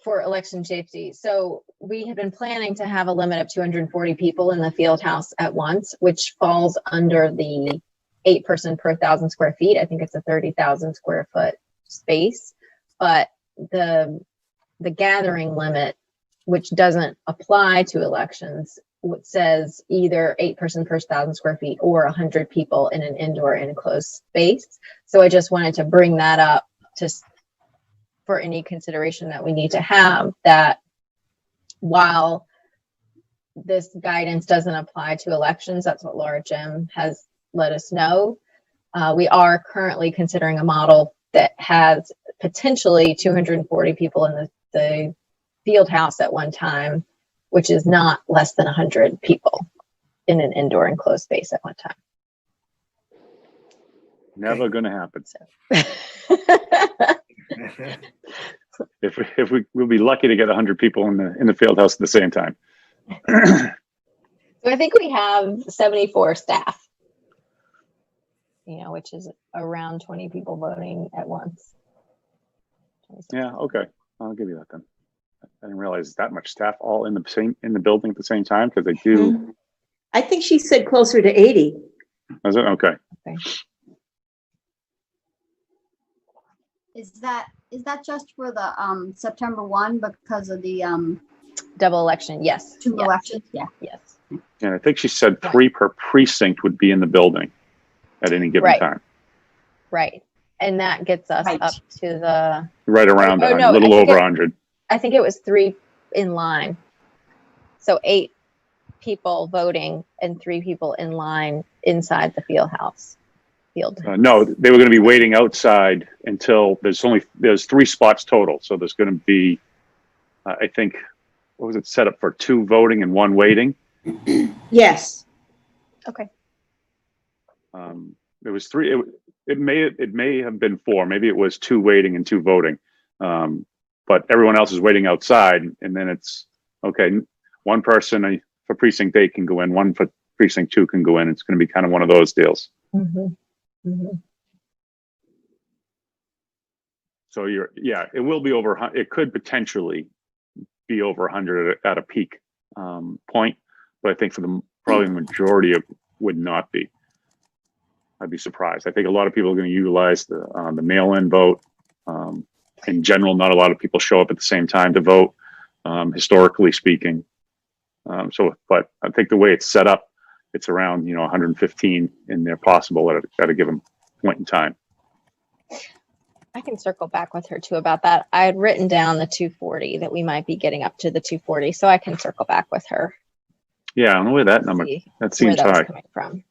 For election safety. So we have been planning to have a limit of 240 people in the field house at once, which falls under the 8 person per 1,000 square feet. I think it's a 30,000 square foot space, but the gathering limit, which doesn't apply to elections, which says either 8 person per 1,000 square feet or 100 people in an indoor enclosed space. So I just wanted to bring that up for any consideration that we need to have, that while this guidance doesn't apply to elections, that's what Laura Jim has let us know. We are currently considering a model that has potentially 240 people in the field house at one time, which is not less than 100 people in an indoor enclosed space at one time. Never going to happen. So. If we'll be lucky to get 100 people in the field house at the same time. So I think we have 74 staff, which is around 20 people voting at once. Yeah, okay, I'll give you that then. I didn't realize that much staff all in the building at the same time, because they do. I think she said closer to 80. Is it okay? Is that just for the September 1 because of the double election? Yes. 2 elections? Yeah. Yes. And I think she said 3 per precinct would be in the building at any given time. Right. And that gets us up to the right around a little over 100. I think it was 3 in line. So 8 people voting and 3 people in line inside the field house. No, they were going to be waiting outside until there's 3 spots total. So there's going to be, I think, what was it, set up for 2 voting and 1 waiting? Yes. Okay. There was 3. It may have been 4. Maybe it was 2 waiting and 2 voting. But everyone else is waiting outside, and then it's okay. 1 person for precinct 8 can go in, 1 for precinct 2 can go in. It's going to be kind of one of those deals. Mm-hmm. Mm-hmm. So it will be over. It could potentially be over 100 at a peak point, but I think for probably the majority of would not be. I'd be surprised. I think a lot of people are going to utilize the mail-in vote. In general, not a lot of people show up at the same time to vote, historically speaking. But I think the way it's set up, it's around 115 in there possible at a given point in time. I can circle back with her too about that. I had written down the 240, that we might be getting up to the 240, so I can circle back with her. Yeah, I don't know where that number, that seems high. Coming from.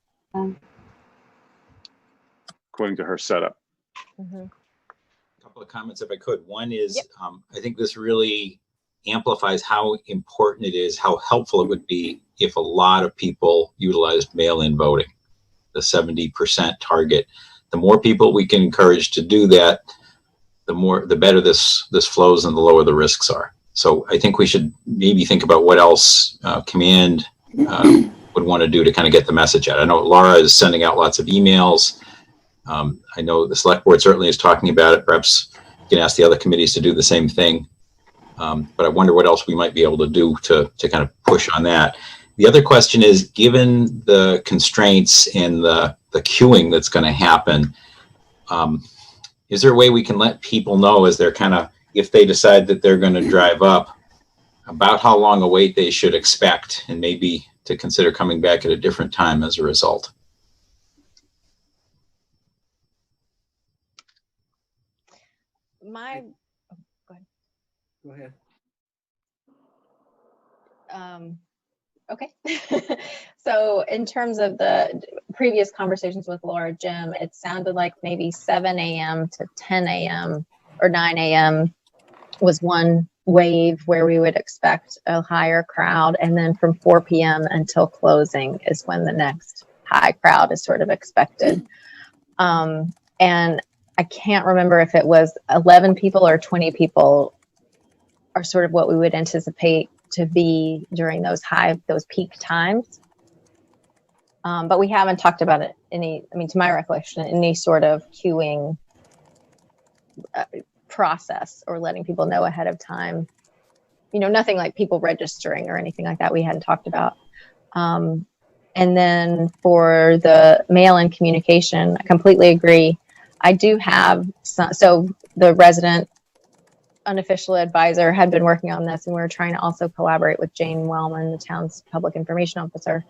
According to her setup. Mm-hmm. A couple of comments if I could. One is, I think this really amplifies how important it is, how helpful it would be if a lot of people utilized mail-in voting, the 70% target. The more people we can encourage to do that, the better this flows and the lower the risks are. So I think we should maybe think about what else command would want to do to kind of get the message out. I know Laura is sending out lots of emails. I know the select board certainly is talking about it. Perhaps you can ask the other committees to do the same thing. But I wonder what else we might be able to do to kind of push on that. The other question is, given the constraints and the queuing that's going to happen, is there a way we can let people know as they're if they decide that they're going to drive up, about how long a wait they should expect, and maybe to consider coming back at a different time as a result? Go ahead. Okay. So in terms of previous conversations with Laura Jim, it sounded like maybe 7 a.m. to 10 a.m. or 9 a.m. was one wave where we would expect a higher crowd. And then from 4 p.m. until closing is when the next high crowd is sort of expected. And I can't remember if it was 11 people or 20 people are sort of what we would anticipate to be during those peak times. But we haven't talked about it to my recollection, any sort of queuing process or letting people know ahead of time. Nothing like people registering or anything like that we hadn't talked about. And then for the mail-in communication, I completely agree. I do have so the resident unofficial advisor had been working on this, and we were trying to also collaborate with Jane Wellman, the town's public information officer.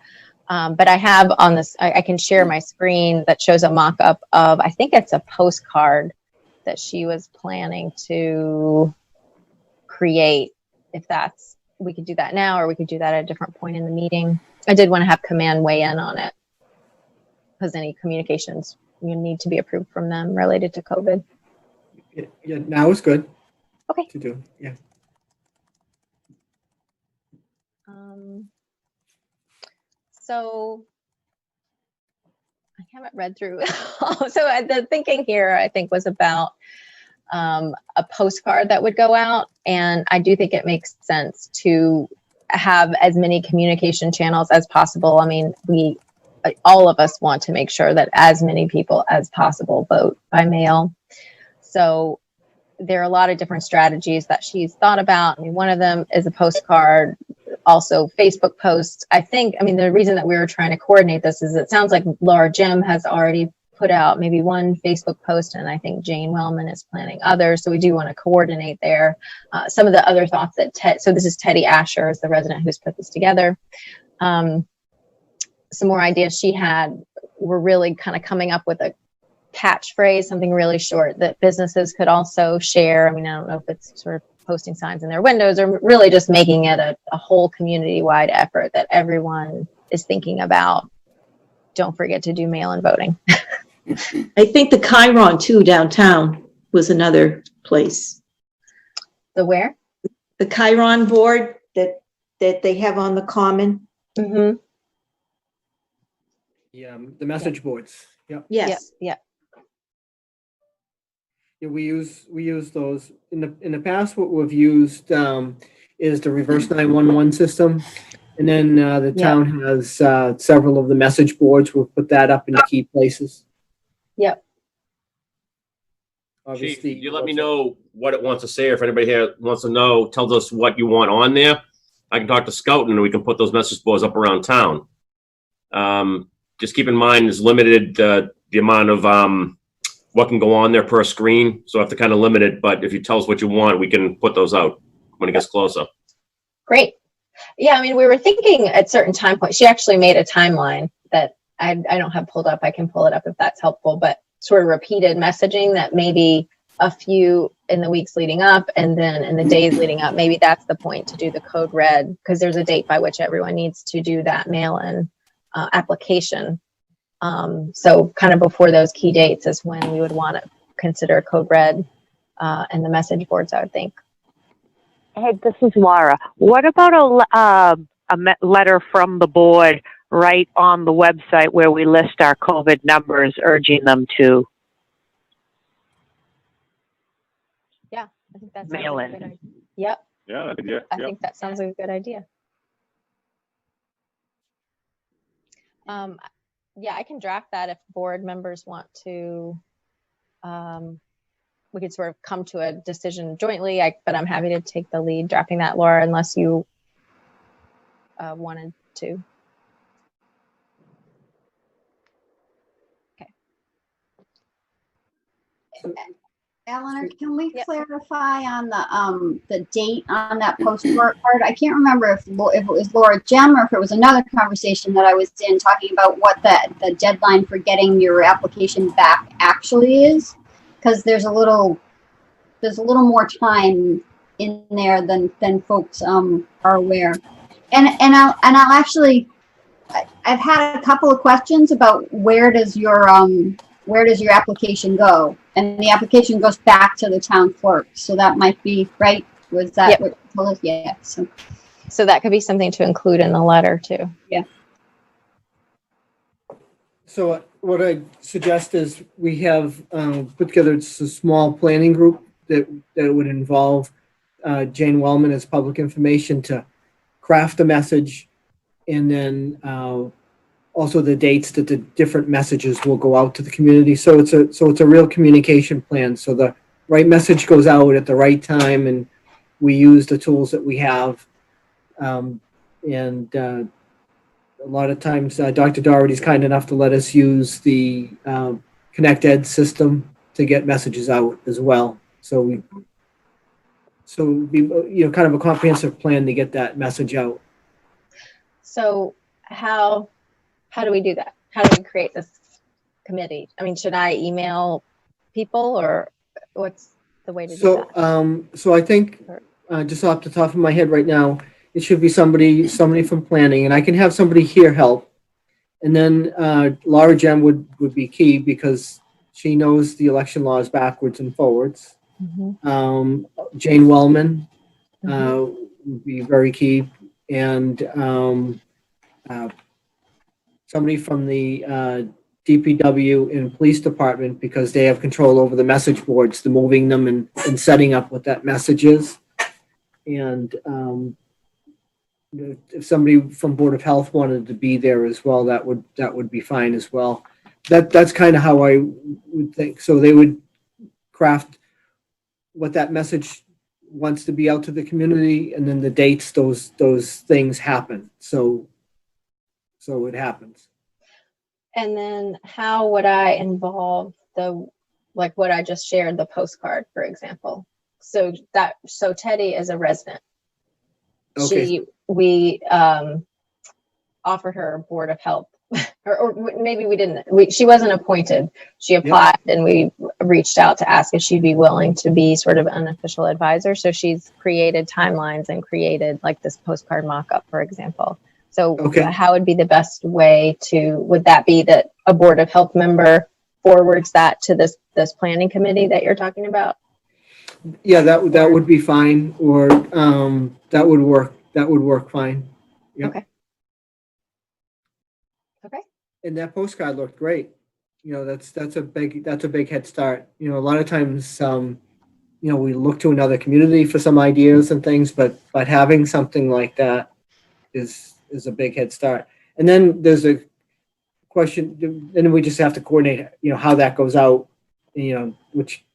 But I have on this, I can share my screen that shows a mock-up of, I think it's a postcard that she was planning to create. If we could do that now, or we could do that at a different point in the meeting. I did want to have command weigh in on it, because any communications need to be approved from them related to COVID. Yeah, now is good. Okay. To do, yeah. So I haven't read through. So the thinking here, I think, was about a postcard that would go out. And I do think it makes sense to have as many communication channels as possible. I mean, all of us want to make sure that as many people as possible vote by mail. So there are a lot of different strategies that she's thought about. I mean, one of them is a postcard, also Facebook posts. The reason that we were trying to coordinate this is it sounds like Laura Jim has already put out maybe one Facebook post, and I think Jane Wellman is planning others. So we do want to coordinate there. Some of the other thoughts that so this is Teddy Asher, is the resident who's put this together. Some more ideas she had were really kind of coming up with a catchphrase, something really short that businesses could also share. I don't know if it's sort of posting signs in their windows, or really just making it a whole community-wide effort that everyone is thinking about. Don't forget to do mail-in voting. I think the Chiron too downtown was another place. The where? The Chiron board that they have on the common. Mm-hmm. The message boards. Yep. Yes. Yeah. Yeah, we use those in the past. What we've used is the reverse 911 system, and then the town has several of the message boards. We'll put that up in key places. Yep. Obviously, Chief, you let me know what it wants to say, or if anybody here wants to know, tells us what you want on there. I can talk to Scout and we can put those message boards up around town. Just keep in mind, there's limited the amount of what can go on there per screen. So I have to kind of limit it, but if you tell us what you want, we can put those out when it gets closer. Great. Yeah, we were thinking at certain time points. She actually made a timeline that I don't have pulled up. I can pull it up if that's helpful, but sort of repeated messaging that maybe a few in the weeks leading up, and then in the days leading up, maybe that's the point to do the code red, because there's a date by which everyone needs to do that mail-in application. So kind of before those key dates is when we would want to consider code red and the message boards, I would think. Hey, this is Laura. What about a letter from the board right on the website where we list our COVID numbers, urging them to I think that's mail in? a good idea. Yep. Yeah, I think that sounds like a good idea. Yeah, I can draft that if board members want to. We could sort of come to a decision jointly, but I'm happy to take the lead drafting that, Laura, unless you wanted to. Okay. Eleanor, can we clarify on the date on that postcard card? I can't remember if it was Laura Gem or if it was another conversation that I was in talking about what the deadline for getting your application back actually is, because there's a little more time in there than folks are aware. And I'll actually I've had a couple of questions about where does your application go? And the application goes back to the town clerk, so that might be, right? Was that Yep. what you told us? Yeah, So that could be something to include in the letter too. yeah. So what I suggest is we have put together just a small planning group that would involve Jane Wellman as public information to craft a message, and then also the dates that the different messages will go out to the community. So it's a real communication plan. So the right message goes out at the right time, and we use the tools that we have. A lot of times, Dr. Doherty's kind enough to let us use the Connect Ed system to get messages out as well. So it'd be, kind of a comprehensive plan to get that message out. So how do we do that? How do we create this committee? I mean, should I email people, or what's the way to do that? So I think just off the top of my head right now, it should be somebody from planning, and I can have somebody here help. And then Laura Gem would be key because she knows the election laws backwards and forwards. Mm-hmm. Jane Wellman would be very key, and somebody from the DPW and police department, because they have control over the message boards, the moving them and setting up what that message is. And if somebody from Board of Health wanted to be there as well, that would be fine as well. That's kind of how I would think. So they would craft what that message wants to be out to the community, and then the dates those things happen. So it happens. And then how would I involve like what I just shared, the postcard, for example? So Teddy is a resident. Okay. We offered her a Board of Health, or maybe we didn't. She wasn't appointed. She applied, and we reached out to ask if she'd be willing to be sort of an unofficial advisor. So she's created timelines and created like this postcard mock-up, for example. So how would be the best way would that be that a Board of Health member forwards that to this planning committee that you're talking about? Yeah, that would be fine, or that would work. That would work fine. Yep. Okay. And that postcard looked great. That's a big head start. A lot of times, we look to another community for some ideas and things, but having something like that is a big head start. And then there's a question, then we just have to coordinate, how that goes out, which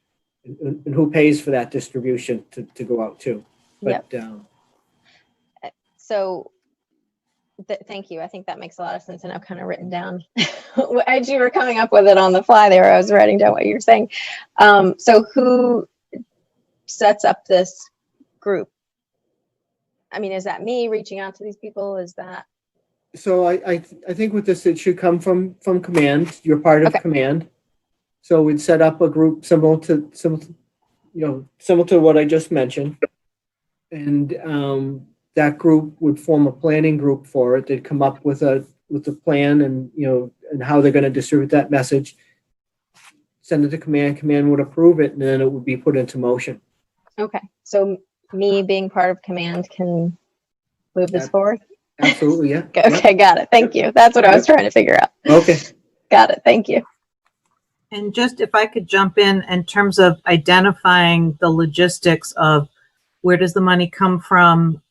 and who pays for that distribution to go out too. But so thank you. I think that makes a lot of sense, and I've kind of written down as you were coming up with it on the fly there. I was writing down what you're saying. So who sets up this group? I mean, is that me reaching out to these people? Is that? So I think with this, it should come from command. You're part of command. So we'd set up a group similar to what I just mentioned. And that group would form a planning group for it. They'd come up with a plan and, and how they're going to distribute that message. Send it to command. Command would approve it, and then it would be put into motion. Okay. So me being part of command can move this forward? Absolutely, yeah. Okay, got it. Thank you. That's what I was trying to figure out. Okay. Got it. Thank you. And just if I could jump in terms of identifying the logistics of where does the money come from,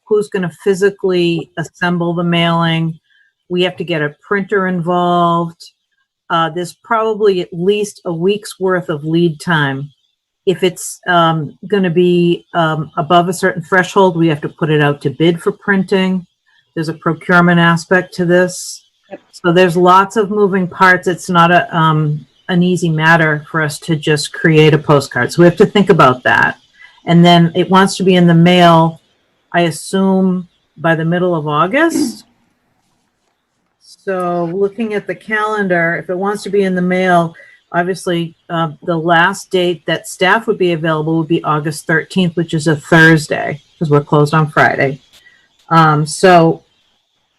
who's going to physically assemble the mailing, we have to get a printer involved. There's probably at least a week's worth of lead time. If it's going to be above a certain threshold, we have to put it out to bid for printing. There's a procurement aspect to this. So there's lots of moving parts. It's not an easy matter for us to just create a postcard. So we have to think about that. And then it wants to be in the mail, I assume, by the middle of August. So looking at the calendar, if it wants to be in the mail, obviously the last date that staff would be available would be August 13th, which is a Thursday, because we're closed on Friday. So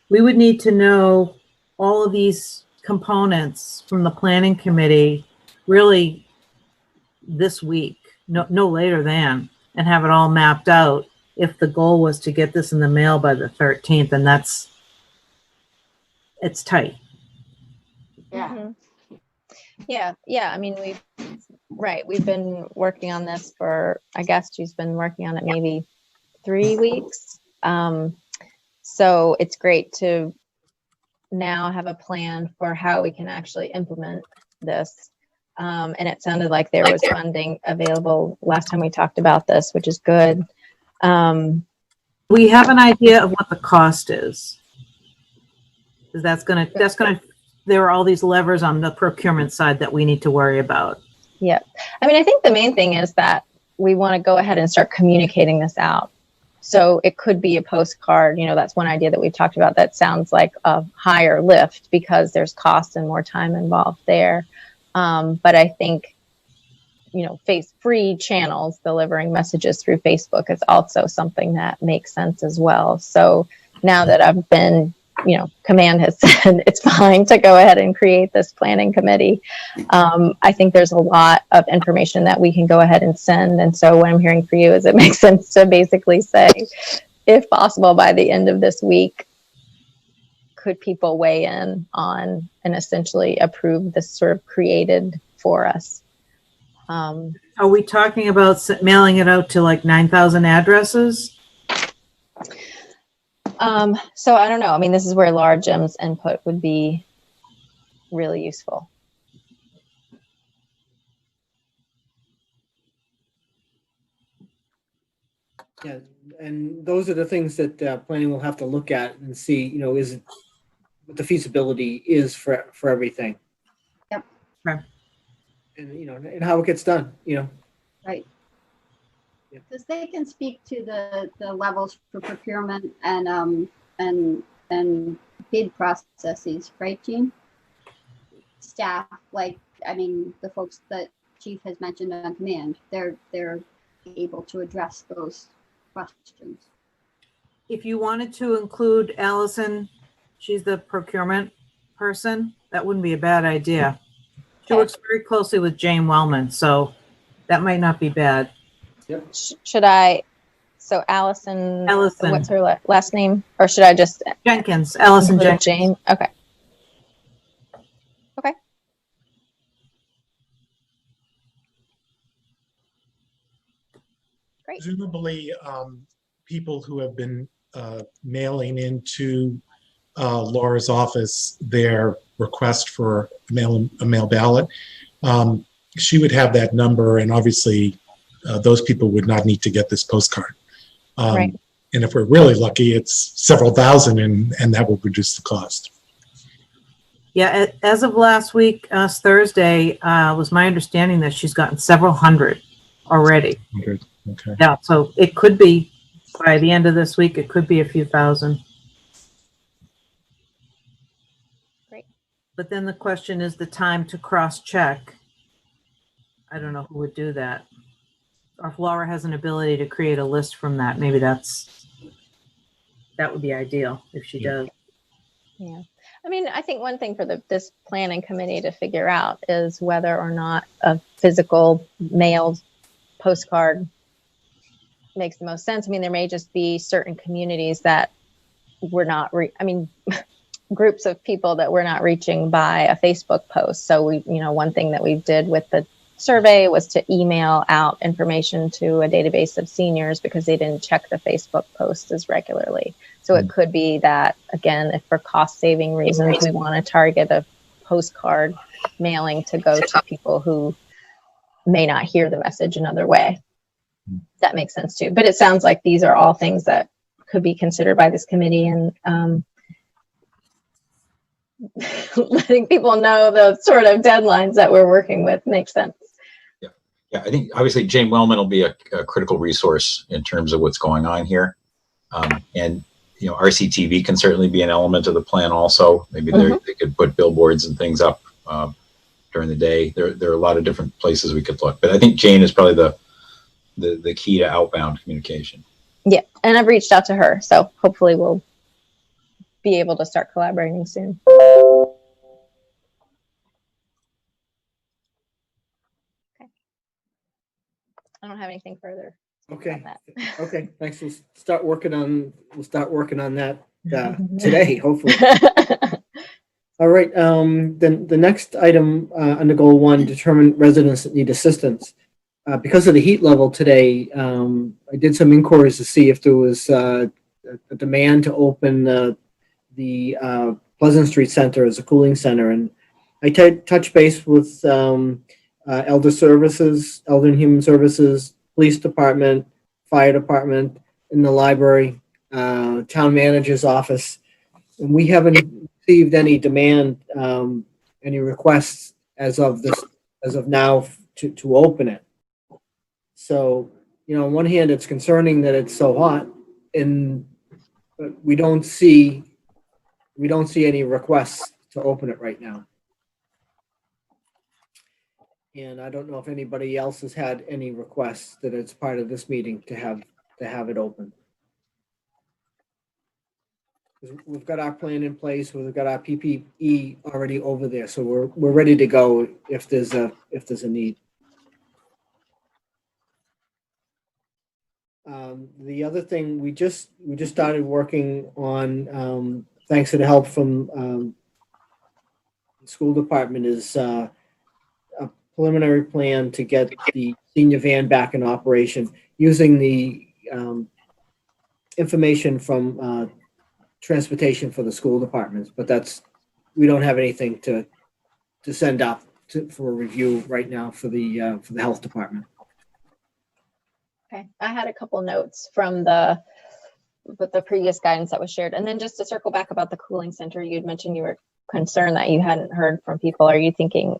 we would need to know all of these components from the planning committee really this week, no later than, and have it all mapped out if the goal was to get this in the mail by the 13th, and it's tight. Yeah. Yeah. I mean, we've been working on this for, I guess she's been working on it maybe 3 weeks. So it's great to now have a plan for how we can actually implement this. And it sounded like there was funding available last time we talked about this, which is good. We have an idea of what the cost is. Because that's gonna, there are all these levers on the procurement side that we need to worry about. Yeah. I mean, I think the main thing is that we want to go ahead and start communicating this out. So it could be a postcard, that's one idea that we've talked about that sounds like a higher lift because there's cost and more time involved there. But I think, free channels delivering messages through Facebook is also something that makes sense as well. So now that I've been, command has said it's fine to go ahead and create this planning committee. I think there's a lot of information that we can go ahead and send. And so what I'm hearing for you is it makes sense to basically say, if possible, by the end of this week, could people weigh in on and essentially approve this sort of created for us? Are we talking about mailing it out to like 9,000 addresses? So I don't know. I mean, this is where Laura Jim's input would be really useful. Yeah, and those are the things that planning will have to look at and see, is it what the feasibility is for everything. Yep. Right. And and how it gets done. Right. Because they can speak to the levels for procurement and bid processes, right, Jean? Staff, the folks that Chief has mentioned on command, they're able to address those questions. If you wanted to include Allison, she's the procurement person, that wouldn't be a bad idea. She works very closely with Jane Wellman, so that might not be bad. Yep. Should I? So Allison. What's her last name? Or should I just Jenkins? Allison Jenkins. Jane. Okay. Great. Presumably, people who have been mailing into Laura's office their request for a mail ballot, she would have that number, and obviously those people would not need to get this postcard. Right. And if we're really lucky, it's several thousand, and that will reduce the cost. Yeah, as of last week, Thursday, was my understanding that she's gotten several hundred already. Okay. Yeah, so it could be, by the end of this week, it could be a few thousand. Great. But then the question is the time to cross-check. I don't know who would do that. Or if Laura has an ability to create a list from that, maybe that would be ideal if she does. Yeah. I mean, I think one thing for this planning committee to figure out is whether or not a physical mailed postcard makes the most sense. I mean, there may just be certain communities that we're not, groups of people that we're not reaching by a Facebook post. So one thing that we did with the survey was to email out information to a database of seniors because they didn't check the Facebook posts as regularly. So it could be that, again, if for cost saving reasons, we want to target a postcard mailing to go to people who may not hear the message another way. That makes sense too. But it sounds like these are all things that could be considered by this committee, and letting people know the sort of deadlines that we're working with makes sense. Yeah, I think obviously Jane Wellman will be a critical resource in terms of what's going on here. And, RCTV can certainly be an element of the plan also. Maybe they could put billboards and things up during the day. There are a lot of different places we could look. But I think Jane is probably the key to outbound communication. Yeah, and I've reached out to her. So hopefully we'll be able to start collaborating soon. Okay. I don't have anything further. Okay. Okay. Thanks. We'll start working on that today, hopefully. All right. Then the next item under goal 1, determine residents that need assistance. Because of the heat level today, I did some inquiries to see if there was a demand to open the Pleasant Street Center as a cooling center, and I touched base with Elder Services, Elder and Human Services, Police Department, Fire Department, in the library, Town Manager's office, and we haven't received any demand, any requests as of now to open it. So, on one hand, it's concerning that it's so hot, but we don't see any requests to open it right now. And I don't know if anybody else has had any requests that it's part of this meeting to have it open. We've got our plan in place. We've got our PPE already over there, so we're ready to go if there's a need. The other thing we just started working on, thanks to the help from the school department, is a preliminary plan to get the senior van back in operation using the information from transportation for the school departments. But we don't have anything to send up for review right now for the health department. Okay, I had a couple notes from the previous guidance that was shared, and then just to circle back about the cooling center, you'd mentioned you were concerned that you hadn't heard from people. Are you thinking?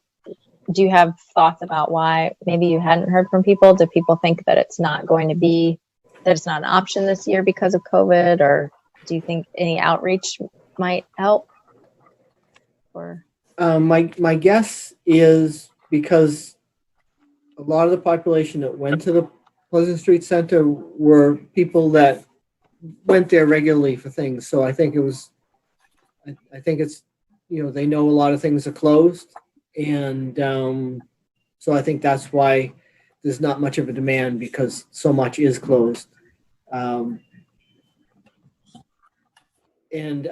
Do you have thoughts about why maybe you hadn't heard from people? Do people think that it's not an option this year because of COVID, or do you think any outreach might help? Or my guess is because a lot of the population that went to the Pleasant Street Center were people that went there regularly for things. So I think it's, they know a lot of things are closed. And so I think that's why there's not much of a demand, because so much is closed. And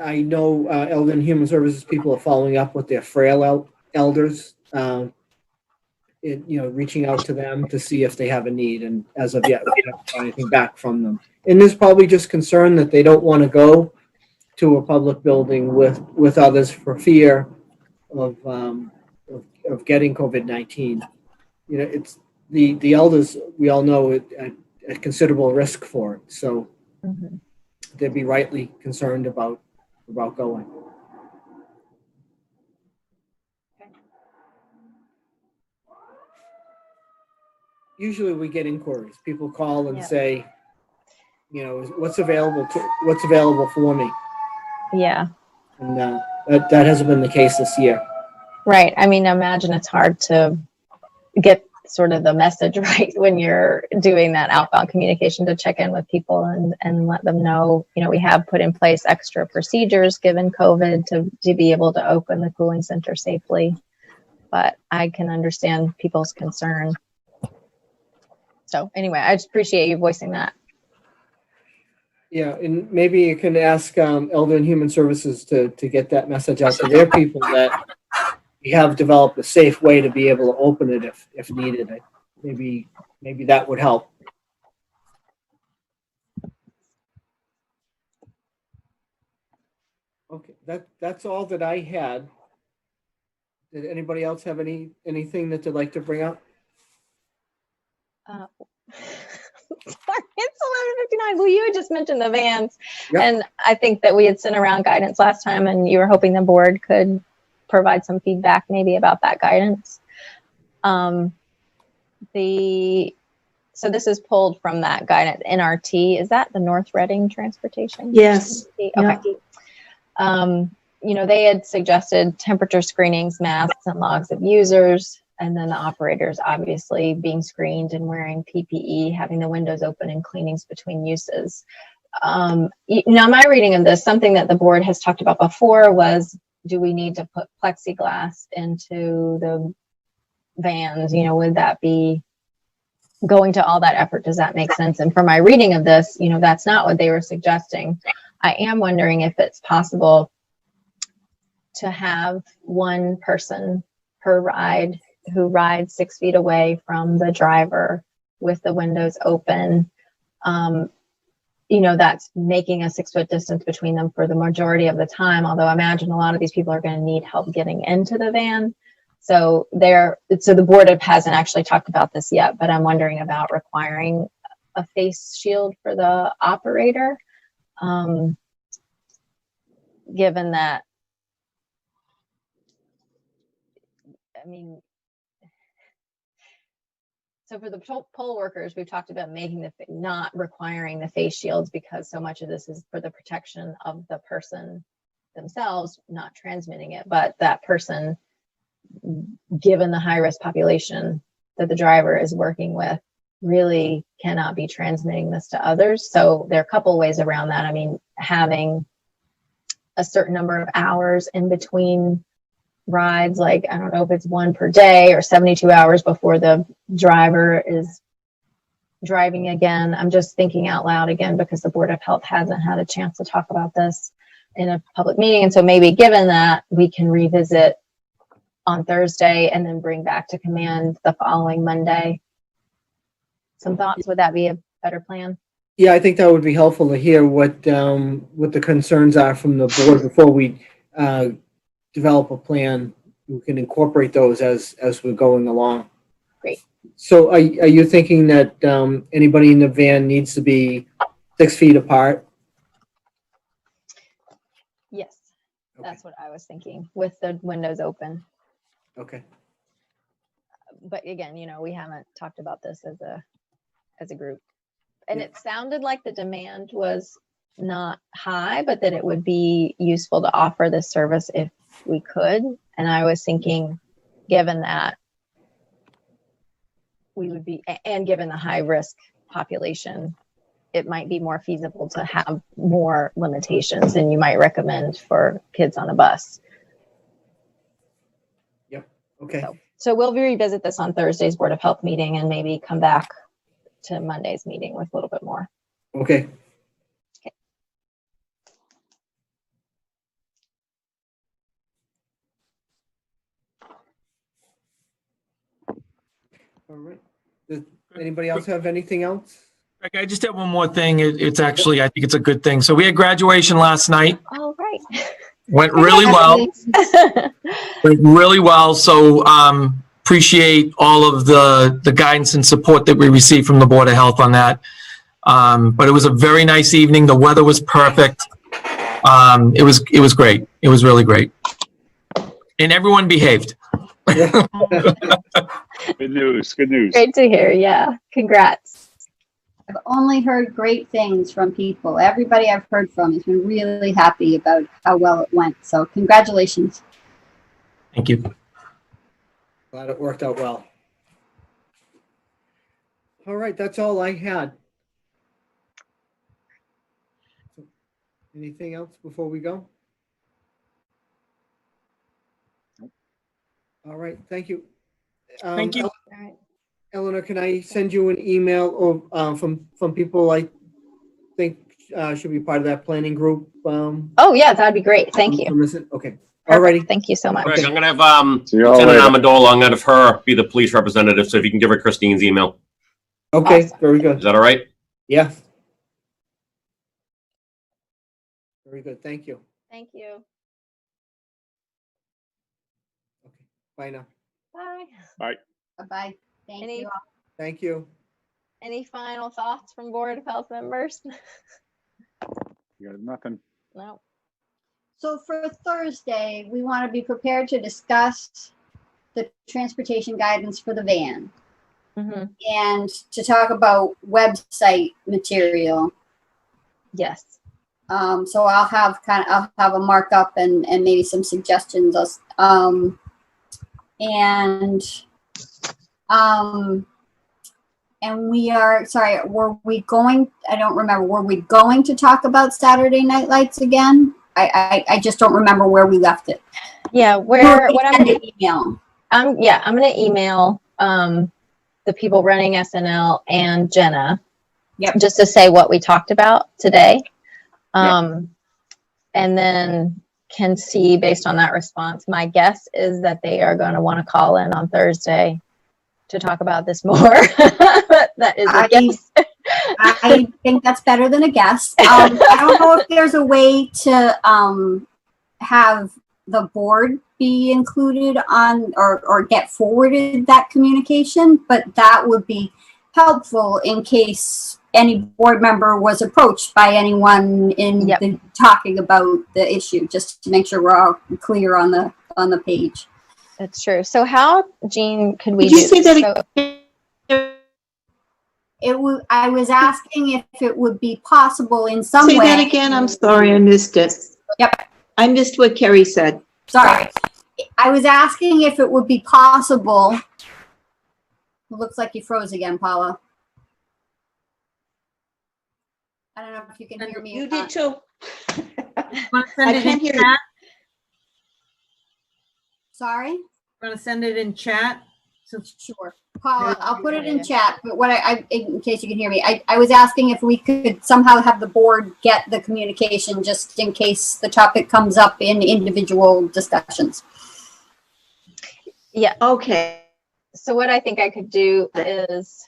I know Elder and Human Services people are following up with their frail elders, reaching out to them to see if they have a need. And as of yet, we haven't got anything back from them. And there's probably just concern that they don't want to go to a public building with others for fear of getting COVID-19. It's the elders, we all know, at considerable risk for it. So they'd be rightly concerned about going. Usually we get inquiries. People call and say, what's available for me? Yeah. And that hasn't been the case this year. Right. I mean, imagine it's hard to get sort of the message right when you're doing that outbound communication to check in with people and let them know, we have put in place extra procedures given COVID to be able to open the cooling center safely. But I can understand people's concern. So anyway, I just appreciate you voicing that. Yeah, and maybe you can ask Elder and Human Services to get that message out to their people that we have developed a safe way to be able to open it if needed. Maybe that would help. Okay, that's all that I had. Did anybody else have anything that they'd like to bring up? Sorry, it's 11:59. Well, you had just mentioned the vans, Yep. And I think that we had sent around guidance last time, and you were hoping the board could provide some feedback maybe about that guidance. So this is pulled from that guidance, NRT. Is that the North Reading Transportation? Yes. Okay. Yeah. They had suggested temperature screenings, masks, and logs of users, and then the operators obviously being screened and wearing PPE, having the windows open, and cleanings between uses. Now my reading of this, something that the board has talked about before was, do we need to put plexiglass into the vans? You know, would that be going to all that effort? Does that make sense? And for my reading of this, you know, that's not what they were suggesting. I am wondering if it's possible to have one person per ride who rides 6 feet away from the driver with the windows open. You know, that's making a 6-foot distance between them for the majority of the time. Although I imagine a lot of these people are going to need help getting into the van. So the board hasn't actually talked about this yet, but I'm wondering about requiring a face shield for the operator. Given that, I mean, so for the poll workers, we've talked about making not requiring the face shields because so much of this is for the protection of the person themselves, not transmitting it, but that person, given the high risk population that the driver is working with, really cannot be transmitting this to others. So there are a couple ways around that. I mean, having a certain number of hours in between rides, like I don't know if it's one per day or 72 hours before the driver is driving again. I'm just thinking out loud again because the Board of Health hasn't had a chance to talk about this in a public meeting. And so maybe given that, we can revisit on Thursday and then bring back to command the following Monday. Some thoughts? Would that be a better plan? Yeah, I think that would be helpful to hear what the concerns are from the board before we develop a plan. We can incorporate those as we're going along. Great. So are you thinking that anybody in the van needs to be 6 feet apart? Yes, that's what I was thinking, with the windows open. Okay. But again, you know, we haven't talked about this as a group. And it sounded like the demand was not high, but that it would be useful to offer this service if we could. And I was thinking, given that we would be, and given the high risk population, it might be more feasible to have more limitations than you might recommend for kids on a bus. Yep. Okay. So we'll revisit this on Thursday's Board of Health meeting and maybe come back to Monday's meeting with a little bit more. Okay. All right. Does anybody else have anything else? I just have one more thing. It's actually, I think it's a good thing. So we had graduation last night. Oh, right. Went really well. Went really well. So appreciate all of the guidance and support that we received from the Board of Health on that. But it was a very nice evening. The weather was perfect. It was great. It was really great. And everyone behaved. Good news. Good news. Great to hear. Yeah. Congrats. I've only heard great things from people. Everybody I've heard from has been really happy about how well it went. So congratulations. Thank you. Glad it worked out well. All right, that's all I had. Anything else before we go? All right, thank you. Thank you. Eleanor, can I send you an email or from people I think should be part of that planning group? Oh yeah, that'd be great. Thank you. Okay. All righty. Thank you so much. Greg, I'm gonna have later. Lieutenant Amendola. I'm gonna have her be the police representative. So if you can give her Christine's email. Okay, very good. Is that all right? Yeah. Very good. Thank you. Thank you. Okay. Bye now. Bye. Bye. Bye-bye. Thank you all. Thank you. Any final thoughts from Board of Health members? You got nothing. No. So for Thursday, we want to be prepared to discuss the transportation guidance for the van and to talk about website material. Yes. So I'll have a markup and maybe some suggestions. And And we are, sorry, were we going, I don't remember, were we going to talk about Saturday Night Lights again? I just don't remember where we left it. Yeah, what I'm going to email. I'm going to email the people running SNL and Jenna, just to say what we talked about today. And then can see based on that response. My guess is that they are going to want to call in on Thursday to talk about this more. That is a guess. I think that's better than a guess. I don't know if there's a way to have the board be included on or get forwarded that communication, but that would be helpful in case any board member was approached by anyone in talking about the issue, just to make sure we're all clear on the page. That's true. So how, Jean, could we Did you say that again? I was asking if it would be possible in some way. Say that again. I'm sorry, I missed it. Yep. I missed what Kerry said. Sorry. I was asking if it would be possible. It looks like you froze again, Paula. I don't know if you can hear me. You did too. I can't hear chat? Sorry? Want to send it in chat? So sure. Paula, I'll put it in chat, but what in case you can hear me, I was asking if we could somehow have the board get the communication just in case the topic comes up in individual discussions. Yeah. Okay. So what I think I could do is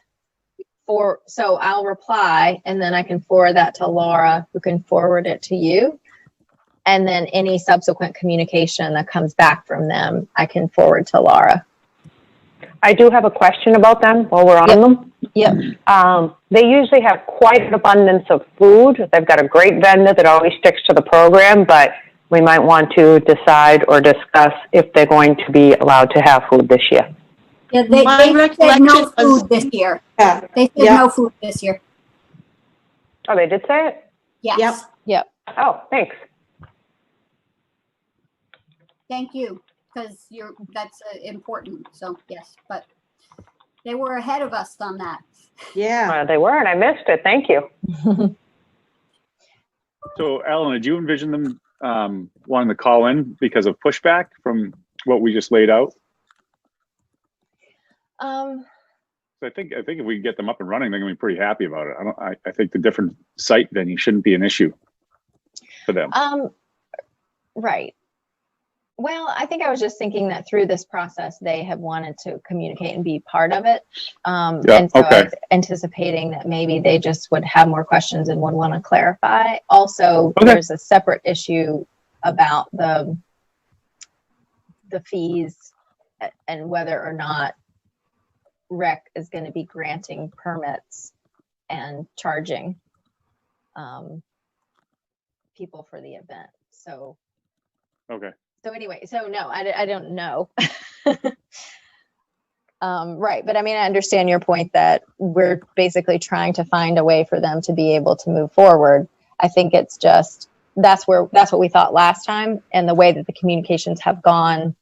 so I'll reply and then I can forward that to Laura, who can forward it to you. And then any subsequent communication that comes back from them, I can forward to Laura. I do have a question about them while we're on them. Yep. They usually have quite an abundance of food. They've got a great vendor that always sticks to the program, but we might want to decide or discuss if they're going to be allowed to have food this year. Yeah, they said no food this year. Yeah. They said no food this year. Oh, they did say it? Yes. Yep. Oh, thanks. Thank you, because that's important. So yes, but they were ahead of us on that. Yeah. They were, and I missed it. Thank you. So, Ellen, did you envision them wanting to call in because of pushback from what we just laid out? So I think if we get them up and running, they're gonna be pretty happy about it. I think the different site venue shouldn't be an issue for them. Right. Well, I think I was just thinking that through this process, they have wanted to communicate and be part of it. And so I was anticipating that maybe they just would have more questions and would want to clarify. Also, there's a separate issue about the fees and whether or not rec is going to be granting permits and charging people for the event. So so anyway, so no, I don't know. Right, but I mean, I understand your point that we're basically trying to find a way for them to be able to move forward. I think it's just that's what we thought last time, and the way that the communications have gone.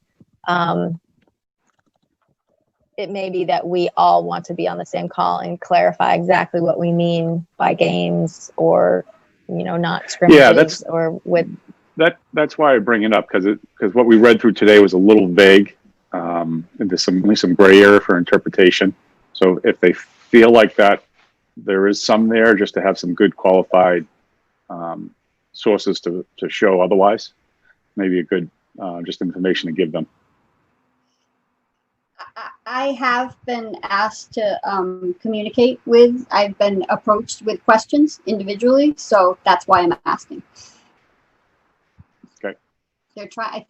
It may be that we all want to be on the same call and clarify exactly what we mean by games or, not scrimmages or with. That's why I bring it up, because what we read through today was a little vague. And there's some gray area for interpretation. So if they feel like that, there is some there, just to have some good qualified sources to show otherwise, maybe a good just information to give them. I have been asked to communicate with. I've been approached with questions individually, so that's why I'm asking. Okay. They're trying. I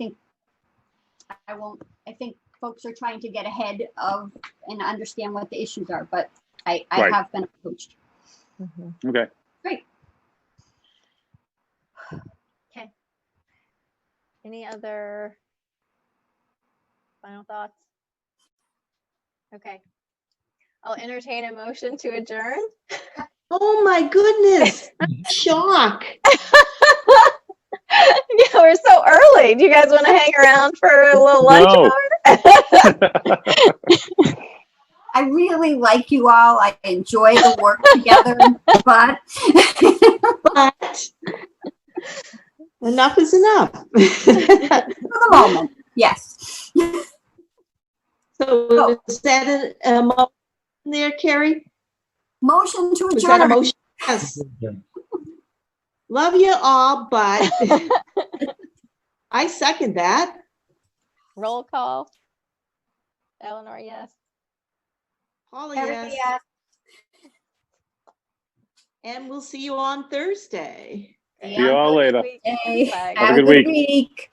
think folks are trying to get ahead of and understand what the issues are, but I have been approached. Mm-hmm. Okay. Great. Okay. Any other final thoughts? Okay. I'll entertain a motion to adjourn. Oh my goodness. Shock. Yeah, we're so early. Do you guys want to hang around for a little lunch hour? I really like you all. I enjoy the work together, but But enough is enough. for the moment, yes. So is that a motion there, Carrie? Motion to Was that a adjourn. motion? Yes. Love you all, but I second that. Roll call. Eleanor, yes. Paula, yes. And we'll see you on Thursday. See you all later. Hey, Bye. Have a good week. week.